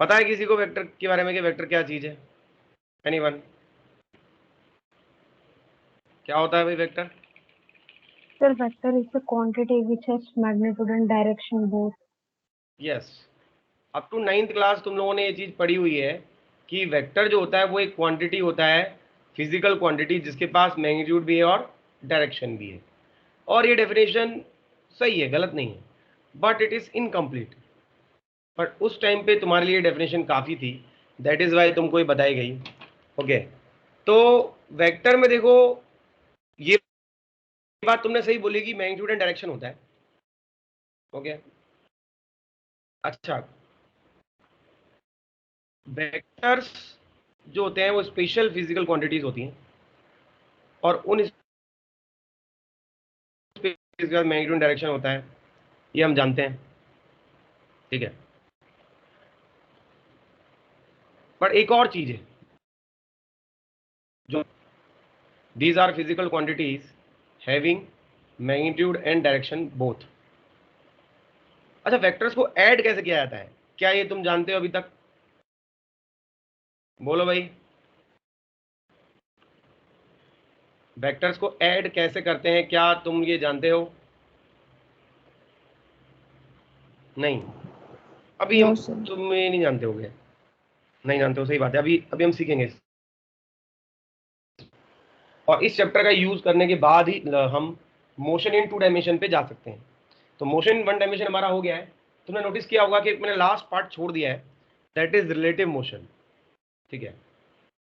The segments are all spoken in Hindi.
पता है किसी को वेक्टर के बारे में कि वेक्टर क्या चीज है? एनीवन? क्या होता है भाई vector? Sir, vector is a quantity which has magnitude and direction both. Yes, up to 9th class तुम लोगों ने ये चीज पढ़ी हुई है कि वेक्टर जो होता है वो एक क्वांटिटी होता है, फिजिकल क्वांटिटी, जिसके पास मैग्नीट्यूड भी है और डायरेक्शन भी है। और ये डेफिनेशन सही है, गलत नहीं है, बट इट इज इनकम्प्लीट। पर उस टाइम पे तुम्हारे लिए डेफिनेशन काफ़ी थी, दैट इज़ वाई तुमको ये बताई गई। ओके, तो वेक्टर में देखो, ये बात तुमने सही बोली कि मैग्नीट्यूड एंड डायरेक्शन होता है। ओके, अच्छा, वेक्टर्स जो होते हैं वो स्पेशल फिजिकल क्वांटिटीज होती हैं, और उन स्पेस के बाद मैग्नीट्यूड डायरेक्शन होता है, ये हम जानते हैं, ठीक है। पर एक और चीज है जो, these are physical quantities having magnitude and direction both. अच्छा, वेक्टर्स को ऐड कैसे किया जाता है, क्या ये तुम जानते हो अभी तक? बोलो भाई, वेक्टर्स को ऐड कैसे करते हैं, क्या तुम ये जानते हो? नहीं, अभी नो हम, सर। तुम ये नहीं जानते होगे, नहीं जानते हो, सही बात है, अभी अभी हम सीखेंगे। और इस चैप्टर का यूज करने के बाद ही हम मोशन इन 2 डायमेंशन पे जा सकते हैं। तो मोशन 1 डायमेंशन हमारा हो गया है। तुमने नोटिस किया होगा कि मैंने लास्ट पार्ट छोड़ दिया है, दैट इज रिलेटिव मोशन, ठीक है,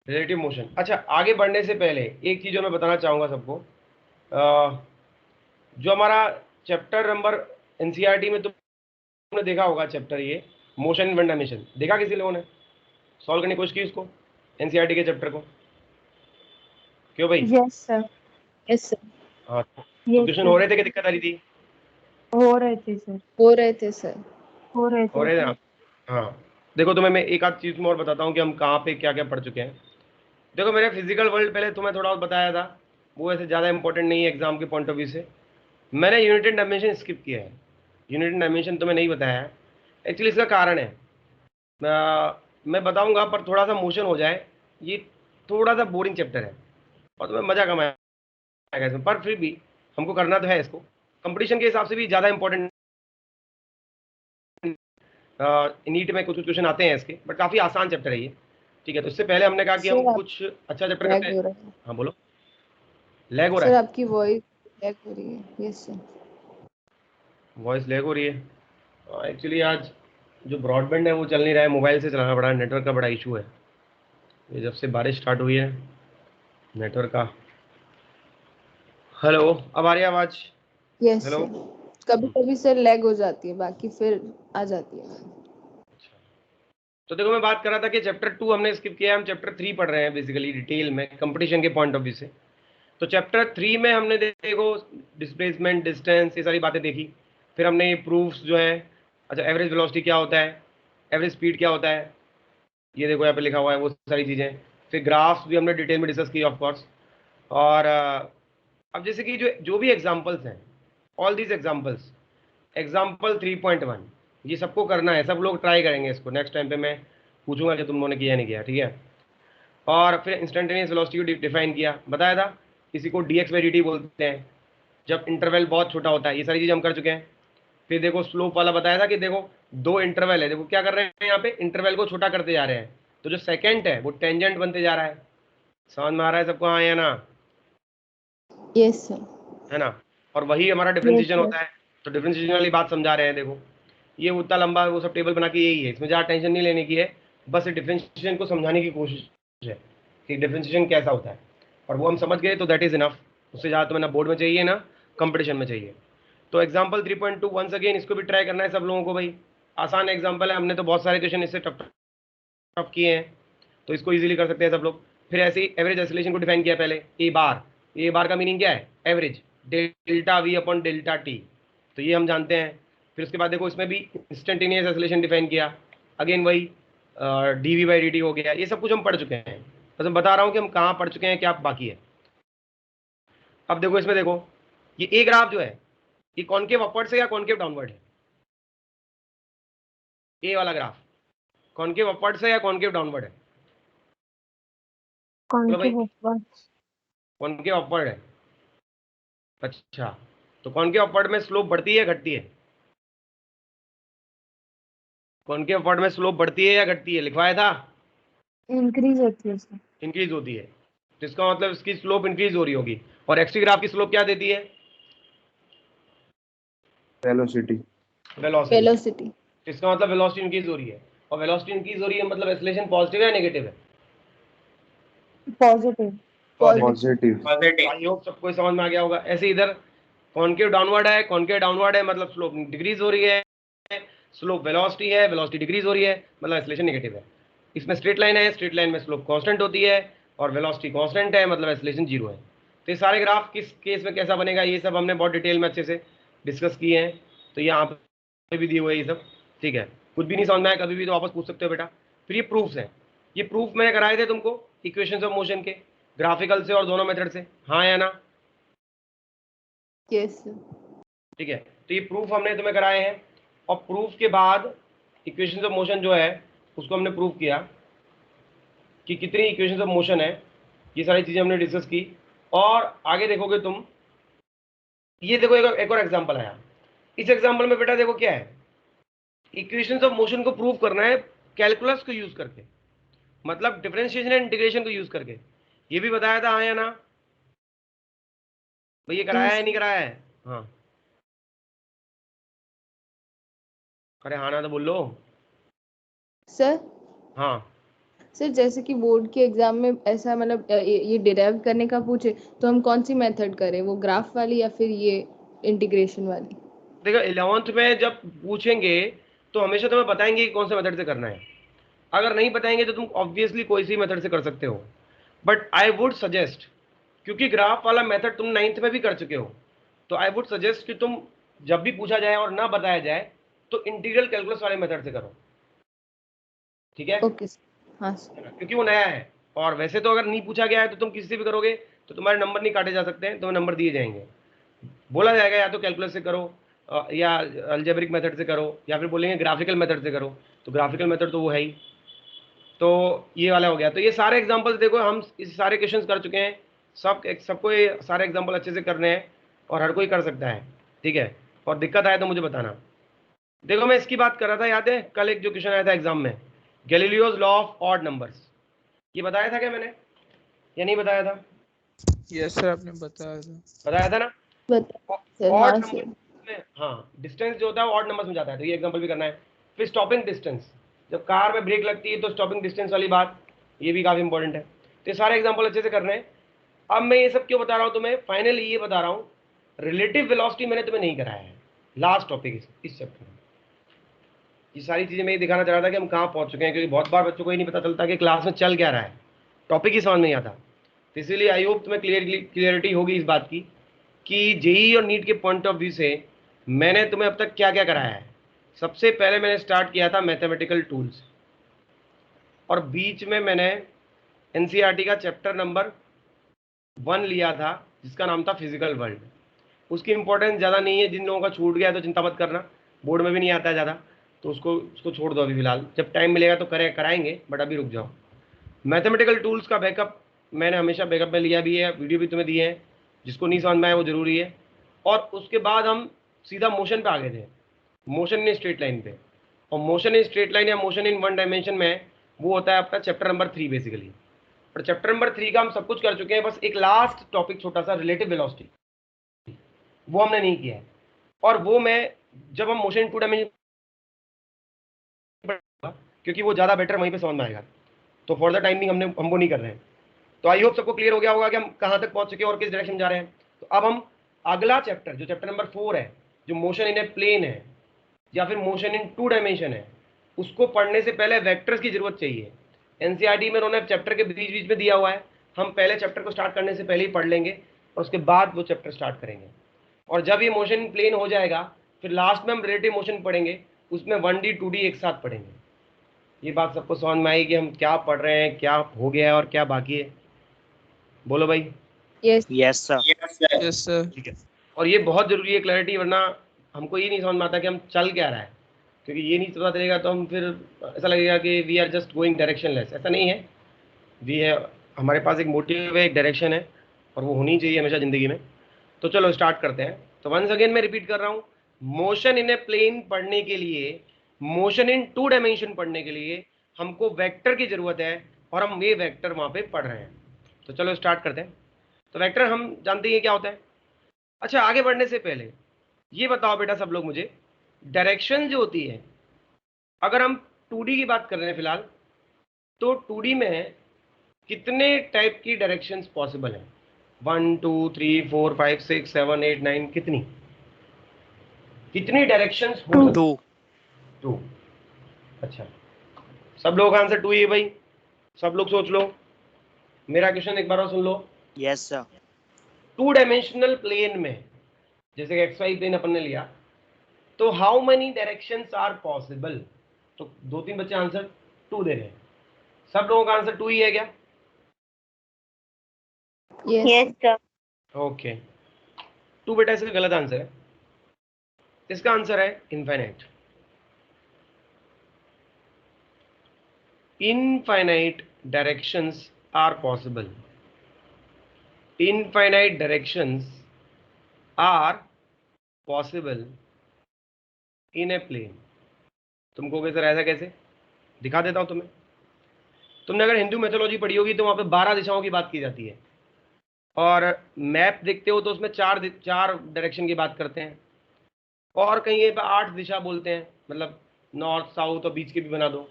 रिलेटिव मोशन। अच्छा, आगे बढ़ने से पहले एक चीज जो मैं बताना चाहूंगा सबको, जो हमारा चैप्टर नंबर एनसीईआरटी में तुमने देखा होगा चैप्टर, ये मोशन इन 1 डायमेंशन, देखा किसी लोगों ने? सॉल्व करने की कोशिश की उसको, एनसीईआरटी के चैप्टर को? क्यों भाई? Yes, sir. Yes sir. हाँ, तो Yes, क्वेश्चन sir. हो रहे थे कि दिक्कत आ रही थी? हो रहे थे सर, हो रहे थे सर। हो रहे हो थे रहे थे सर. आप? हाँ, देखो तुम्हें मैं एक आध चीज में और बताता हूँ कि हम कहाँ पे क्या क्या पढ़ चुके हैं। देखो, मैंने फिजिकल वर्ल्ड पहले तुम्हें थोड़ा और बताया था, वो ऐसे ज़्यादा इंपॉर्टेंट नहीं है एग्जाम के पॉइंट ऑफ व्यू से। मैंने यूनिट डायमेंशन स्किप किया है, यूनिट डायमेंशन तुम्हें नहीं बताया है। एक्चुअली इसका कारण है, मैं बताऊंगा, पर थोड़ा सा मोशन हो जाए, ये थोड़ा सा बोरिंग चैप्टर है और तुम्हें मजा कम आएगा इसमें, पर फिर भी हमको करना तो है इसको, कंपटीशन के हिसाब से भी ज़्यादा इंपॉर्टेंट। नीट में कुछ कुछ क्वेश्चन आते हैं इसके, बट काफ़ी आसान चैप्टर है ये, ठीक है। तो इससे पहले हमने कहा कि हम सर आप कुछ अच्छा चैप्टर करते लैग हैं। हो रहा है। हाँ बोलो, लैग हो रहा सर है? आपकी वॉइस लैग हो रही है। Yes sir. वॉइस लैग हो रही है? एक्चुअली आज जो ब्रॉडबैंड है वो चल नहीं रहा है, मोबाइल से चलाना पड़ा है, नेटवर्क का बड़ा इशू है, ये जब से बारिश स्टार्ट हुई है, नेटवर्क का। हेलो, अब आ रही है आवाज़? Yes hello. सर। कभी कभी सर लैग हो जाती है, बाकी फिर आ जाती है। तो देखो, मैं बात कर रहा था कि चैप्टर 2 हमने स्किप किया है, हम चैप्टर 3 पढ़ रहे हैं बेसिकली डिटेल में कंपटीशन के पॉइंट ऑफ व्यू से। तो चैप्टर 3 में हमने देखो डिस्प्लेसमेंट, डिस्टेंस, ये सारी बातें देखी। फिर हमने ये प्रूफ्स जो है, अच्छा एवरेज वेलोसिटी क्या होता है, एवरेज स्पीड क्या होता है, ये देखो यहाँ पे लिखा हुआ है, वो सारी चीज़ें। फिर ग्राफ्स भी हमने डिटेल में डिस्कस की ऑफ कोर्स। और अब जैसे कि जो जो भी एग्जांपल्स हैं, ऑल दीज एग्जांपल्स, एग्जाम्पल 3.1, ये सबको करना है, सब लोग ट्राई करेंगे इसको। नेक्स्ट टाइम पे मैं पूछूंगा कि तुम लोगों ने किया नहीं किया, ठीक है। और फिर इंस्टेंटेनियस वेलोसिटी को डिफाइन किया, बताया था, इसी को dx बाई dt बोलते हैं, जब इंटरवल बहुत छोटा होता है। ये सारी चीज़ हम कर चुके हैं। फिर देखो स्लोप वाला बताया था कि देखो दो इंटरवल है, देखो क्या कर रहे हैं यहाँ पे, इंटरवल को छोटा करते जा रहे हैं, तो जो सेकेंड है वो टेंजेंट बनते जा रहा है। समझ में आ रहा है सबको? हाँ या ना? Yes sir. है ना? और वही हमारा Yes, डिफ्रेंशिएशन sir. होता है। तो डिफ्रेंशिएशन वाली बात समझा रहे हैं, देखो ये उतना लंबा वो सब टेबल बना के यही है, इसमें ज़्यादा टेंशन नहीं लेने की है, बस डिफ्रेंशिएशन को समझाने की कोशिश है कि डिफ्रेंशिएशन कैसा होता है, और वो हम समझ गए तो दैट इज इनफ। उससे ज़्यादा तुम्हें ना बोर्ड में चाहिए ना कंपटीशन में चाहिए। तो एग्जाम्पल 3.2 वंस अगेन इसको भी ट्राई करना है सब लोगों को भाई, आसान एग्जाम्पल है, हमने तो बहुत सारे क्वेश्चन इससे टफ टफ किए हैं, तो इसको इजीली कर सकते हैं सब लोग। फिर ऐसे ही एवरेज एक्सीलरेशन को डिफाइन किया पहले, ए बार का मीनिंग क्या है, average, delta we upon delta T, तो ये हम जानते हैं। फिर उसके बाद देखो इसमें भी इंस्टेंटेनियस एक्सीलरेशन डिफाइन किया, अगेन वही D V by D T हो गया। ये सब कुछ हम पढ़ चुके हैं, बस मैं बता रहा हूँ कि हम कहाँ पढ़ चुके हैं, क्या बाकी है। अब देखो इसमें देखो, ये ए ग्राफ जो है, ये कॉनकेव अपवर्ड से या कॉनकेव डाउनवर्ड है? ए वाला ग्राफ कॉन्केव अपवर्ड्स है या कॉन्केव डाउनवर्ड है? Concave upwards. कॉन्केव अपवर्ड है। अच्छा, तो कॉन्केव अपवर्ड में स्लोप बढ़ती है घटती है? कॉन्केव अपवर्ड में स्लोप बढ़ती है या घटती है? लिखवाया था इंक्रीज होती है सर। इंक्रीज होती है, तो इसका मतलब इसकी स्लोप इंक्रीज हो रही होगी। और एक्स ग्राफ की स्लोप क्या देती है? वेलोसिटी। वेलोसिटी। इसका मतलब वेलोसिटी इंक्रीज हो रही है, और वेलोसिटी इंक्रीज हो रही है मतलब एक्सेलरेशन पॉजिटिव है नेगेटिव है? पॉजिटिव। पॉजिटिव। आई होप सबको समझ में आ गया होगा। ऐसे इधर कॉन्केव डाउनवर्ड है मतलब स्लोप डिक्रीज हो रही है, स्लोप वेलोसिटी है, वेलोसिटी डिक्रीज हो रही है मतलब एक्सेलरेशन नेगेटिव है। इसमें स्ट्रेट लाइन है, स्ट्रेट लाइन में स्लोप कांस्टेंट होती है और वेलोसिटी कांस्टेंट है मतलब एक्सेलरेशन जीरो है। तो ये सारे ग्राफ किस केस में कैसा बनेगा ये सब हमने बहुत डिटेल में अच्छे से डिस्कस किए हैं, तो यहाँ पे भी दिए हुए ये सब, ठीक है। कुछ भी नहीं समझ में आया कभी भी तो वापस पूछ सकते हो बेटा। फिर ये प्रूफ्स हैं, ये प्रूफ मैंने कराए थे तुमको इक्वेशंस ऑफ मोशन के, ग्राफिकल से और दोनों मेथड से, हाँ या ना? Yes sir. ठीक है, तो ये प्रूफ हमने तुम्हें कराए हैं, और प्रूफ के बाद इक्वेशंस ऑफ मोशन जो है उसको हमने प्रूफ किया कि कितनी इक्वेशंस ऑफ मोशन है, ये सारी चीजें हमने डिस्कस की। और आगे देखोगे तुम, ये देखो एक और एग्जांपल आया। इस एग्जांपल में बेटा देखो क्या है, इक्वेशंस ऑफ मोशन को प्रूव करना है कैलकुलस को यूज करके, मतलब डिफरेंशिएशन एंड इंटीग्रेशन को यूज करके। ये भी बताया था हाँ या ना? भाई ये कराया है नहीं कराया है? हाँ, अरे हाँ ना तो बोल लो। सर हाँ, सर जैसे कि बोर्ड के एग्जाम में ऐसा मतलब ये डिराइव करने का पूछे तो हम कौन सी मेथड करें, वो ग्राफ वाली या फिर ये इंटीग्रेशन वाली? देखो 11th में जब पूछेंगे तो हमेशा तुम्हें बताएंगे कि कौन से मेथड से करना है। अगर नहीं बताएंगे तो तुम ऑब्वियसली कोई सी मेथड से कर सकते हो, बट आई वुड सजेस्ट, क्योंकि ग्राफ वाला मेथड तुम 9th में भी कर चुके हो, तो आई वुड सजेस्ट कि तुम जब भी पूछा जाए और ना बताया जाए तो इंटीग्रल कैलकुलस वाले मेथड से करो, ठीक है? Okay sir. हाँ सर। क्योंकि वो नया है, और वैसे तो अगर नहीं पूछा गया है तो तुम किसी से भी करोगे तो तुम्हारे नंबर नहीं काटे जा सकते हैं, तुम्हें नंबर दिए जाएंगे। बोला जाएगा या तो कैलकुलस से करो या अलजेब्रिक मेथड से करो, या फिर बोलेंगे ग्राफिकल मेथड से करो, तो ग्राफिकल मेथड तो वो है ही। तो ये वाला हो गया। तो ये सारे एग्जांपल्स देखो हम इस सारे क्वेश्चंस कर चुके हैं, सबको ये सारे एग्जांपल अच्छे से करने हैं और हर कोई कर सकता है, ठीक है। और दिक्कत आए तो मुझे बताना। देखो मैं इसकी बात कर रहा था, याद है कल एक जो क्वेश्चन आया था एग्जाम में, Galileo's law of odd numbers, ये बताया था क्या मैंने या नहीं बताया था? यस सर आपने बताया था ना? सर ऑड हाँ नंबर सर। में, हाँ डिस्टेंस जो होता है वो ऑड नंबर्स में जाता है, तो ये एग्जांपल भी करना है। फिर स्टॉपिंग डिस्टेंस, जब कार में ब्रेक लगती है तो स्टॉपिंग डिस्टेंस वाली बात, ये भी काफी इंपॉर्टेंट है। तो ये सारे एग्जांपल अच्छे से करने हैं। अब मैं ये सब क्यों बता रहा हूँ तुम्हें, फाइनली ये बता रहा हूँ, रिलेटिव वेलोसिटी मैंने तुम्हें नहीं कराया है, लास्ट टॉपिक इस चैप्टर में। ये सारी चीजें मैं ये दिखाना चाह रहा था कि हम कहाँ पहुंच चुके हैं, क्योंकि बहुत बार बच्चों को ये नहीं पता चलता कि क्लास में चल क्या रहा है, टॉपिक ही समझ में नहीं आता। तो इसीलिए आई होप तुम्हें क्लियरिटी होगी इस बात की कि जेईई और नीट के पॉइंट ऑफ व्यू से मैंने तुम्हें अब तक क्या क्या कराया है। सबसे पहले मैंने स्टार्ट किया था मैथमेटिकल टूल्स, और बीच में मैंने एनसीईआरटी का चैप्टर नंबर 1 लिया था जिसका नाम था फिजिकल वर्ल्ड। उसकी इंपॉर्टेंस ज़्यादा नहीं है, जिन लोगों का छूट गया तो चिंता मत करना, बोर्ड में भी नहीं आता है ज़्यादा, तो उसको छोड़ दो अभी फिलहाल, जब टाइम मिलेगा तो कराएंगे, बट अभी रुक जाओ। मैथमेटिकल टूल्स का बैकअप मैंने हमेशा बैकअप में लिया भी है, वीडियो भी तुम्हें दिए हैं, जिसको नहीं समझ में आया वो जरूरी है। और उसके बाद हम सीधा मोशन पे आ गए थे, मोशन इन स्ट्रेट लाइन पे। और मोशन इन स्ट्रेट लाइन या मोशन इन वन डायमेंशन में वो होता है अपना चैप्टर नंबर 3 बेसिकली। और चैप्टर नंबर 3 का हम सब कुछ कर चुके हैं, बस एक लास्ट टॉपिक छोटा सा रिलेटिव वेलोसिटी, वो हमने नहीं किया है। और वो मैं जब हम मोशन इन टू डायमेंशन, क्योंकि वो ज़्यादा बेटर वहीं पे समझ में आएगा, तो फॉर द टाइमिंग हमको नहीं कर रहे हैं। तो आई होप सबको क्लियर हो गया होगा कि हम कहाँ तक पहुंच चुके हैं और किस डायरेक्शन में जा रहे हैं। तो अब हम अगला चैप्टर जो चैप्टर नंबर 4 है, जो मोशन इन ए प्लेन है या फिर मोशन इन 2 डायमेंशन है, उसको पढ़ने से पहले वेक्टर्स की जरूरत चाहिए। एनसीईआरटी में उन्होंने चैप्टर के बीच बीच में दिया हुआ है, हम पहले चैप्टर को स्टार्ट करने से पहले ही पढ़ लेंगे और उसके बाद वो चैप्टर स्टार्ट करेंगे। और जब ये मोशन इन प्लेन हो जाएगा फिर लास्ट में हम रिलेटिव मोशन पढ़ेंगे, उसमें 1D 2D एक साथ पढ़ेंगे। ये बात सबको समझ में आई कि हम क्या पढ़ रहे हैं, क्या हो गया है और क्या बाकी है? बोलो भाई। Yes yes sir. ठीक है, और ये बहुत जरूरी है क्लैरिटी, वरना हमको ये नहीं समझ में आता कि हम चल क्या रहा है, क्योंकि ये नहीं पता चलेगा तो हम फिर ऐसा लगेगा कि we are just going directionless. ऐसा नहीं है, वी है, हमारे पास एक मोटिव है, एक डायरेक्शन है, और वो होनी चाहिए हमेशा ज़िंदगी में। तो चलो स्टार्ट करते हैं। तो वंस अगेन मैं रिपीट कर रहा हूँ, मोशन इन ए प्लेन पढ़ने के लिए, मोशन इन 2 डायमेंशन पढ़ने के लिए हमको वेक्टर की ज़रूरत है, और हम ये वेक्टर वहाँ पे पढ़ रहे हैं। तो चलो स्टार्ट करते हैं। तो वेक्टर हम जानते हैं क्या होता है। अच्छा, आगे बढ़ने से पहले ये बताओ बेटा सब लोग मुझे, डायरेक्शन जो होती है, अगर हम 2D की बात कर रहे हैं फिलहाल, तो 2D में कितने टाइप की डायरेक्शंस पॉसिबल हैं? 1 2 3 4 5 6 7 8 9, कितनी कितनी डायरेक्शंस हो सकती? 2। अच्छा, सब लोगों का आंसर 2 ही है भाई। सब लोग सोच लो, मेरा क्वेश्चन एक बार और सुन लो। Yes sir. 2 डायमेंशनल प्लेन में, जैसे कि एक्स वाई प्लेन अपन ने लिया, तो how many directions are possible? तो 2-3 बच्चे आंसर 2 दे रहे हैं। सब लोगों का आंसर 2 ही है क्या? Yes sir. ओके, 2 बेटा इसका गलत आंसर है। इसका आंसर है infinite. Infinite directions are possible. Infinite directions are possible in a plane. तुम कहोगे सर ऐसा कैसे? दिखा देता हूं तुम्हें। तुमने अगर हिंदू मैथोलॉजी पढ़ी होगी तो वहां पे 12 दिशाओं की बात की जाती है, और मैप देखते हो तो उसमें 4 डायरेक्शन की बात करते हैं, और कहीं पे 8 दिशा बोलते हैं, मतलब नॉर्थ साउथ और बीच के भी बना दो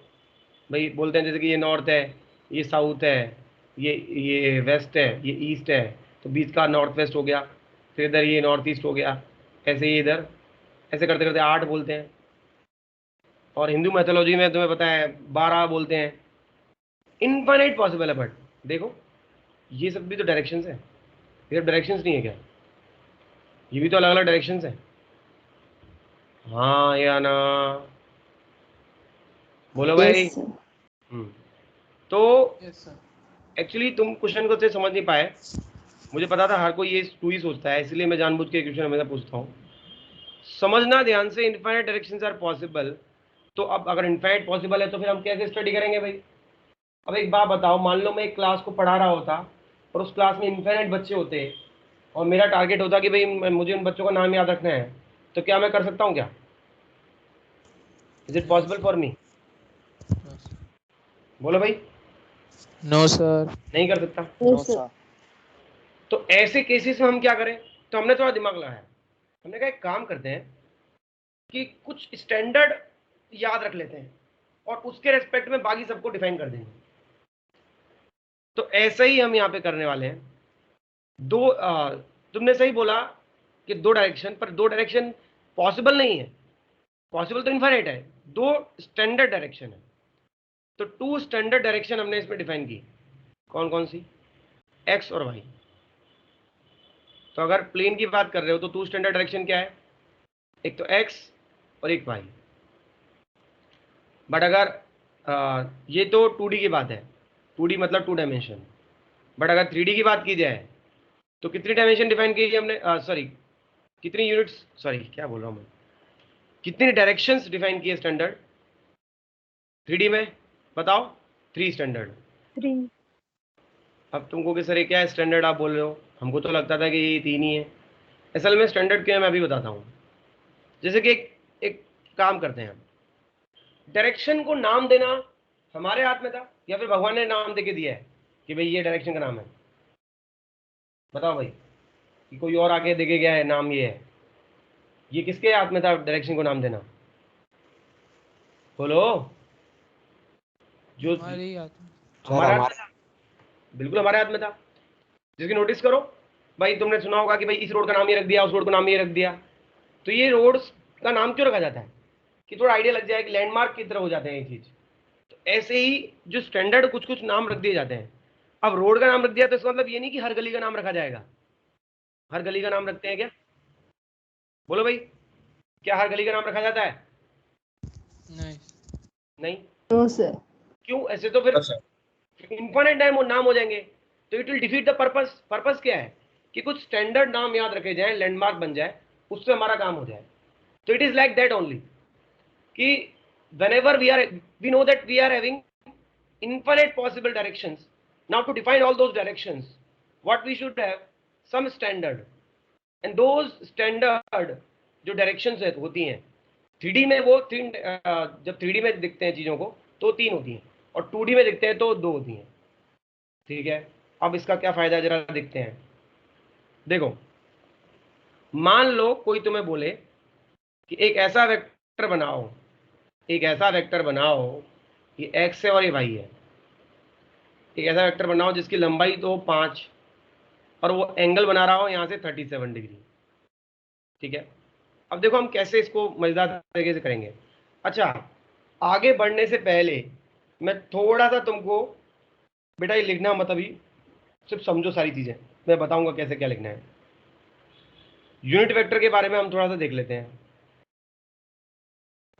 भाई। बोलते हैं जैसे कि ये नॉर्थ है, ये साउथ है, ये वेस्ट है, ये ईस्ट है, तो बीच का नॉर्थ वेस्ट हो गया, फिर इधर ये नॉर्थ ईस्ट हो गया, ऐसे ही इधर, ऐसे करते करते 8 बोलते हैं। और हिंदू मैथोलॉजी में तुम्हें पता है 12 बोलते हैं। इनफाइनाइट पॉसिबल है, बट देखो ये सब भी तो डायरेक्शंस है। ये डायरेक्शंस नहीं है क्या? ये भी तो अलग अलग डायरेक्शंस है। हाँ या ना? बोलो भाई। Yes sir. तो यस सर। एक्चुअली तुम क्वेश्चन को से समझ नहीं पाए। मुझे पता था हर कोई ये 2 ही सोचता है, इसलिए मैं जानबूझ के क्वेश्चन हमेशा पूछता हूँ। समझना ध्यान से, इनफाइनाइट डायरेक्शंस आर पॉसिबल। तो अब अगर इनफाइनाइट पॉसिबल है तो फिर हम कैसे स्टडी करेंगे भाई? अब एक बात बताओ, मान लो मैं एक क्लास को पढ़ा रहा होता और उस क्लास में इनफाइनाइट बच्चे होते, और मेरा टारगेट होता कि भाई मुझे उन बच्चों का नाम याद रखना है, तो क्या मैं कर सकता हूँ क्या? Is it possible for me? बोलो भाई। No sir. नहीं कर सकता। No yes sir. सर। तो ऐसे केसेस में हम क्या करें? तो हमने थोड़ा दिमाग लगाया, हमने कहा एक काम करते हैं कि कुछ स्टैंडर्ड याद रख लेते हैं और उसके रेस्पेक्ट में बाकी सबको डिफाइन कर देंगे। तो ऐसा ही हम यहाँ पे करने वाले हैं। तुमने सही बोला कि 2 डायरेक्शन, पर 2 डायरेक्शन पॉसिबल नहीं है। पॉसिबल तो इनफाइनाइट है, 2 स्टैंडर्ड डायरेक्शन है। तो 2 स्टैंडर्ड डायरेक्शन हमने इसमें डिफाइन की। कौन कौन सी? एक्स और वाई। तो अगर प्लेन की बात कर रहे हो तो 2 स्टैंडर्ड डायरेक्शन क्या है? एक तो एक्स और एक वाई। बट अगर ये तो 2D की बात है, 2D मतलब 2 डायमेंशन। बट अगर 3D की बात की जाए तो कितनी डायमेंशन डिफाइन की है हमने? सॉरी, कितनी यूनिट्स, सॉरी क्या बोल रहा हूँ मैं, कितनी डायरेक्शंस डिफाइन की है स्टैंडर्ड 3D में? बताओ। 3 स्टैंडर्ड। 3। अब तुमको कि सर ये क्या है स्टैंडर्ड आप बोल रहे हो? हमको तो लगता था कि ये 3 ही है। असल में स्टैंडर्ड क्या है मैं अभी बताता हूँ। जैसे कि एक काम करते हैं, डायरेक्शन को नाम देना हमारे हाथ में था या फिर भगवान ने नाम दे के दिया है कि भाई ये डायरेक्शन का नाम है? बताओ भाई, कि कोई और आके देके गया है नाम ये है? ये किसके हाथ में था डायरेक्शन को नाम देना? बोलो। जो हमारे ही हाथ में। हमारे हाथ में था, बिल्कुल हमारे हाथ में था। जिसकी नोटिस करो भाई, तुमने सुना होगा कि भाई इस रोड का नाम ये रख दिया, उस रोड का नाम ये रख दिया। तो ये रोड का नाम क्यों रखा जाता है? कि थोड़ा आइडिया लग जाए कि लैंडमार्क की तरह हो जाते हैं ये चीज। तो ऐसे ही जो स्टैंडर्ड कुछ कुछ नाम रख दिए जाते हैं। अब रोड का नाम रख दिया तो इसका मतलब ये नहीं कि हर गली का नाम रखा जाएगा। हर गली का नाम रखते हैं क्या? बोलो भाई, क्या हर गली का नाम रखा जाता है? नहीं। नहीं। No sir. क्यों? ऐसे तो फिर इन्फिनिट टाइम नाम हो जाएंगे, तो it will defeat the purpose. Purpose क्या है? कि कुछ स्टैंडर्ड नाम याद रखे जाए, लैंडमार्क बन जाए, उससे हमारा काम हो जाए। तो it is like that only, कि whenever we know that we are having infinite possible directions. Now to define all those directions, what we should have some standard, and those standard जो directions है होती हैं 3D में, वो जब 3D में दिखते हैं चीजों को तो 3 होती हैं, और 2D में दिखते हैं तो 2 होती हैं। ठीक है, अब इसका क्या फायदा है जरा देखते हैं। देखो, मान लो कोई तुम्हें बोले कि एक ऐसा वेक्टर बनाओ, एक ऐसा वेक्टर बनाओ, ये x है और ये y है। एक ऐसा वेक्टर बनाओ जिसकी लंबाई तो 5 और वो एंगल बना रहा हो यहाँ से 37 डिग्री। ठीक है, अब देखो हम कैसे इसको मजेदार तरीके से करेंगे। अच्छा, आगे बढ़ने से पहले मैं थोड़ा सा तुमको, बेटा ये लिखना मत अभी, सिर्फ समझो सारी चीजें, मैं बताऊंगा कैसे क्या लिखना है। यूनिट वेक्टर के बारे में हम थोड़ा सा देख लेते हैं।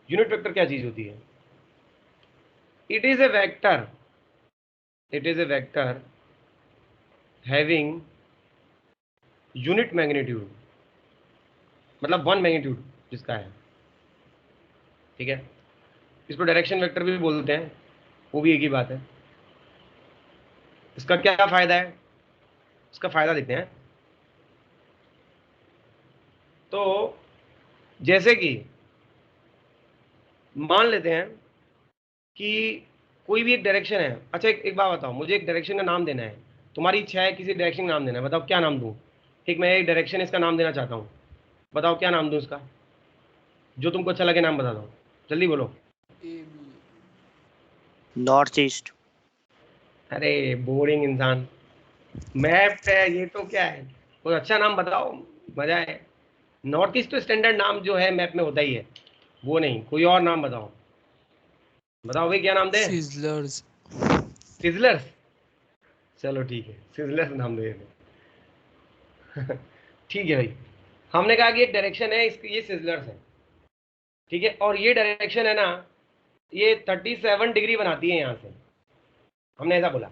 यूनिट वेक्टर क्या चीज होती है? It is a vector, it is a vector having unit magnitude, मतलब 1 मैग्नीट्यूड जिसका है। ठीक है, इसको डायरेक्शन वेक्टर भी बोलते हैं, वो भी एक ही बात है। इसका क्या फायदा है? इसका फायदा देखते हैं। तो जैसे कि मान लेते हैं कि कोई भी एक डायरेक्शन है। अच्छा, एक बात बताओ, मुझे एक डायरेक्शन का नाम देना है। तुम्हारी इच्छा है किसी डायरेक्शन का नाम देना है, बताओ क्या नाम दूं? ठीक, मैं एक डायरेक्शन इसका नाम देना चाहता हूँ, बताओ क्या नाम दूं इसका, जो तुमको अच्छा लगे नाम बता दो, जल्दी बोलो। North east. अरे बोरिंग इंसान, मैप है ये तो क्या है, कोई अच्छा नाम बताओ, मजा है। नॉर्थ ईस्ट तो स्टैंडर्ड नाम जो है मैप में होता ही है, वो नहीं, कोई और नाम बताओ। बताओ भाई क्या नाम दे? सिजलर्स। सिजलर्स, चलो ठीक है, सिजलर्स नाम दे देते। ठीक है भाई, हमने कहा कि एक डायरेक्शन है, इसकी ये सिजलर्स है। ठीक है, और ये डायरेक्शन है ना, ये 37 डिग्री बनाती है यहाँ से, हमने ऐसा बोला।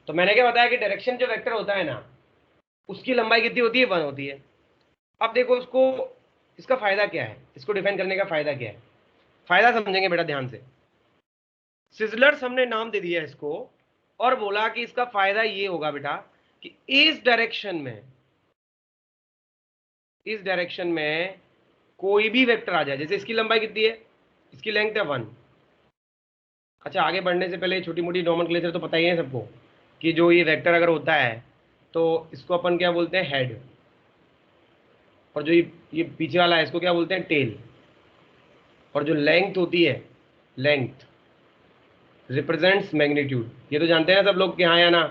तो मैंने क्या बताया कि डायरेक्शन जो वेक्टर होता है ना, उसकी लंबाई कितनी होती है? 1 होती है। अब देखो इसको, इसका फायदा क्या है, इसको डिफाइन करने का फायदा क्या है? फायदा समझेंगे बेटा ध्यान से। सिजलर्स हमने नाम दे दिया इसको, और बोला कि इसका फायदा ये होगा बेटा कि इस डायरेक्शन में कोई भी वेक्टर आ जाए। जैसे इसकी लंबाई कितनी है? इसकी लेंथ है 1। अच्छा, आगे बढ़ने से पहले छोटी मोटी नोमेनक्लेचर तो पता ही है सबको कि जो ये वेक्टर अगर होता है तो इसको अपन क्या बोलते हैं? हेड। और जो ये पीछे वाला है इसको क्या बोलते हैं? टेल। और जो लेंथ होती है, लेंथ रिप्रेजेंट्स मैग्नीट्यूड। ये तो जानते हैं ना सब लोग कि हाँ या ना?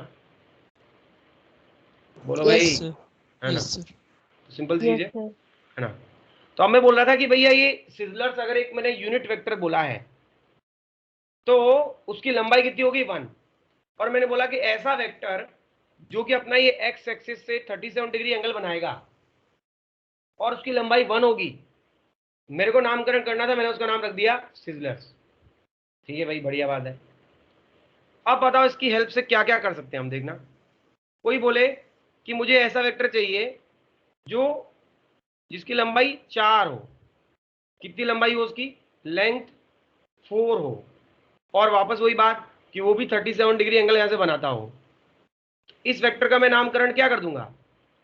बोलो भाई, यस सर। है ना? Yes sir. सिंपल चीज यस सर। है ना? तो अब मैं बोल रहा था कि भैया ये सिजलर्स अगर एक मैंने यूनिट वेक्टर बोला है तो उसकी लंबाई कितनी होगी? 1। और मैंने बोला कि ऐसा वेक्टर जो कि अपना ये एक्स एक्सिस से 37 डिग्री एंगल बनाएगा और उसकी लंबाई 1 होगी, मेरे को नामकरण करना था, मैंने उसका नाम रख दिया सिजलर्स। ठीक है भाई, बढ़िया बात है। अब बताओ इसकी हेल्प से क्या क्या कर सकते हैं हम, देखना। कोई बोले कि मुझे ऐसा वेक्टर चाहिए जो जिसकी लंबाई 4 हो। कितनी लंबाई हो उसकी? लेंथ 4 हो, और वापस वही बात कि वो भी 37 डिग्री एंगल यहां से बनाता हो। इस वेक्टर का मैं नामकरण क्या कर दूंगा?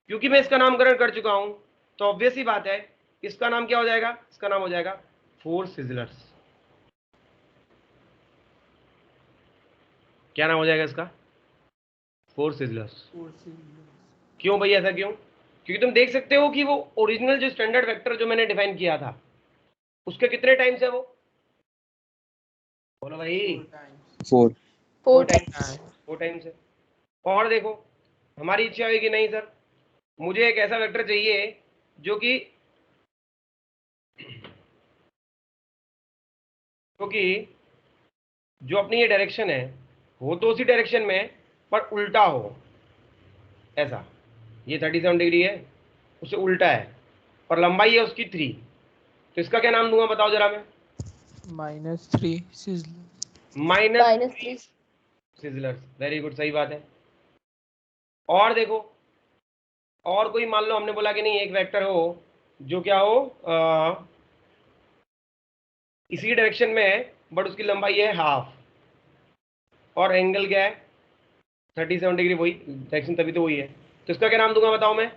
क्योंकि मैं इसका नामकरण कर चुका हूं तो ऑब्वियस ही बात है, इसका नाम क्या हो जाएगा? इसका नाम हो जाएगा 4 सिजलर्स। क्या नाम हो जाएगा इसका? 4 सिजलर्स। क्यों भाई, ऐसा क्यों? क्योंकि तुम देख सकते हो कि वो ओरिजिनल जो स्टैंडर्ड वेक्टर जो मैंने डिफाइन किया था उसके कितने टाइम्स है वो? बोलो भाई। 4 4 टाइम्स। 4 टाइम्स है। और देखो, हमारी इच्छा हुई कि नहीं सर, मुझे एक ऐसा वेक्टर चाहिए जो कि जो अपनी ये डायरेक्शन है वो तो उसी डायरेक्शन में पर उल्टा हो। ऐसा, ये 37 डिग्री है, उससे उल्टा है, और लंबाई है उसकी 3। तो इसका क्या नाम दूंगा बताओ जरा मैं? -3 सिजलर। -3 सिजलर्स। वेरी गुड, सही बात है। और देखो, और कोई मान लो हमने बोला कि नहीं एक वेक्टर हो जो क्या हो, इसी डायरेक्शन में है बट उसकी लंबाई है हाफ, और एंगल क्या है 37 डिग्री, वही डायरेक्शन तभी तो वही है। तो इसका क्या नाम दूंगा बताओ मैं,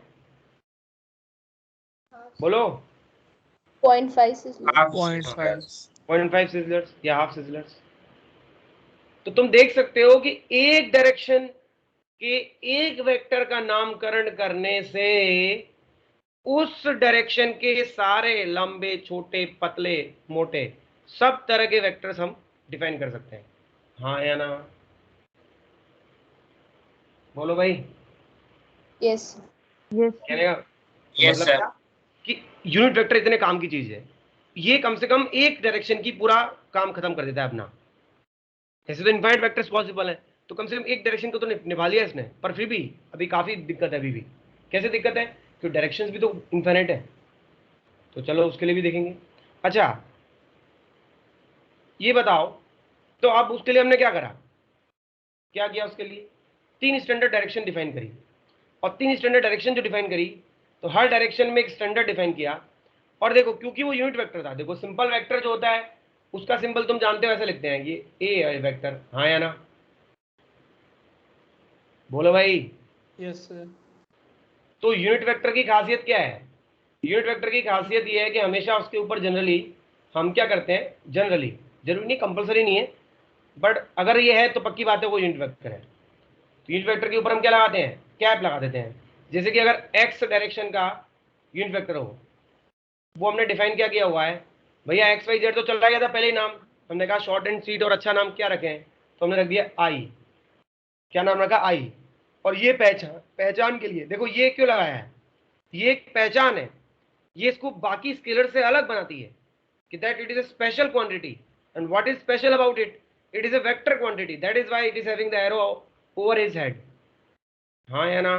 बोलो। 0.5 सिजलर्स। 0.5 0.5 सिजलर्स या हाफ सिजलर्स। तो तुम देख सकते हो कि एक डायरेक्शन के एक वेक्टर का नामकरण करने से उस डायरेक्शन के सारे लंबे छोटे पतले मोटे सब तरह के वेक्टर्स हम डिफाइन कर सकते हैं, हाँ या ना, बोलो भाई। यस यस कहने का मतलब क्या कि यूनिट वेक्टर इतने काम की चीज है, ये कम से कम एक डायरेक्शन की पूरा काम खत्म कर देता है अपना। ऐसे तो इनफाइनाइट वेक्टर्स पॉसिबल है, तो कम से कम एक डायरेक्शन को तो निभा लिया इसने, पर फिर भी अभी काफी दिक्कत है अभी भी। कैसे दिक्कत है, क्योंकि डायरेक्शंस भी तो इनफाइनाइट है, तो चलो उसके लिए भी देखेंगे। अच्छा ये बताओ, तो अब उसके लिए हमने क्या करा, क्या किया उसके लिए, 3 स्टैंडर्ड डायरेक्शन डिफाइन करी, और 3 स्टैंडर्ड डायरेक्शन जो डिफाइन करी तो हर डायरेक्शन में एक स्टैंडर्ड डिफाइन किया। और देखो क्योंकि वो यूनिट वेक्टर था, देखो सिंपल वेक्टर जो होता है उसका सिंबल तुम जानते हो ऐसे लिखते हैं, ये ए है वेक्टर, हाँ या ना, बोलो भाई। Yes sir. तो यूनिट वेक्टर की खासियत क्या है, यूनिट वेक्टर की खासियत ये है कि हमेशा उसके ऊपर जनरली हम क्या करते हैं, जनरली जरूरी नहीं कंपलसरी नहीं है, बट अगर ये है तो पक्की बात है वो यूनिट वेक्टर है। तो यूनिट वेक्टर के ऊपर हम क्या लगाते हैं, कैप लगा देते हैं। जैसे कि अगर एक्स डायरेक्शन का यूनिट वेक्टर हो, वो हमने डिफाइन क्या किया हुआ है, भैया एक्स वाई जेड तो चल रहा गया था पहले ही नाम, हमने कहा शॉर्ट एंड स्वीट और अच्छा नाम क्या रखें, तो हमने रख दिया आई, क्या नाम रखा आई। और ये पहचान के लिए देखो ये क्यों लगाया है, ये एक पहचान है, ये इसको बाकी स्केलर से अलग बनाती है कि that it is a special quantity, and what is special about it, it is a vector quantity, that is why it is having the arrow over his head, हाँ या ना,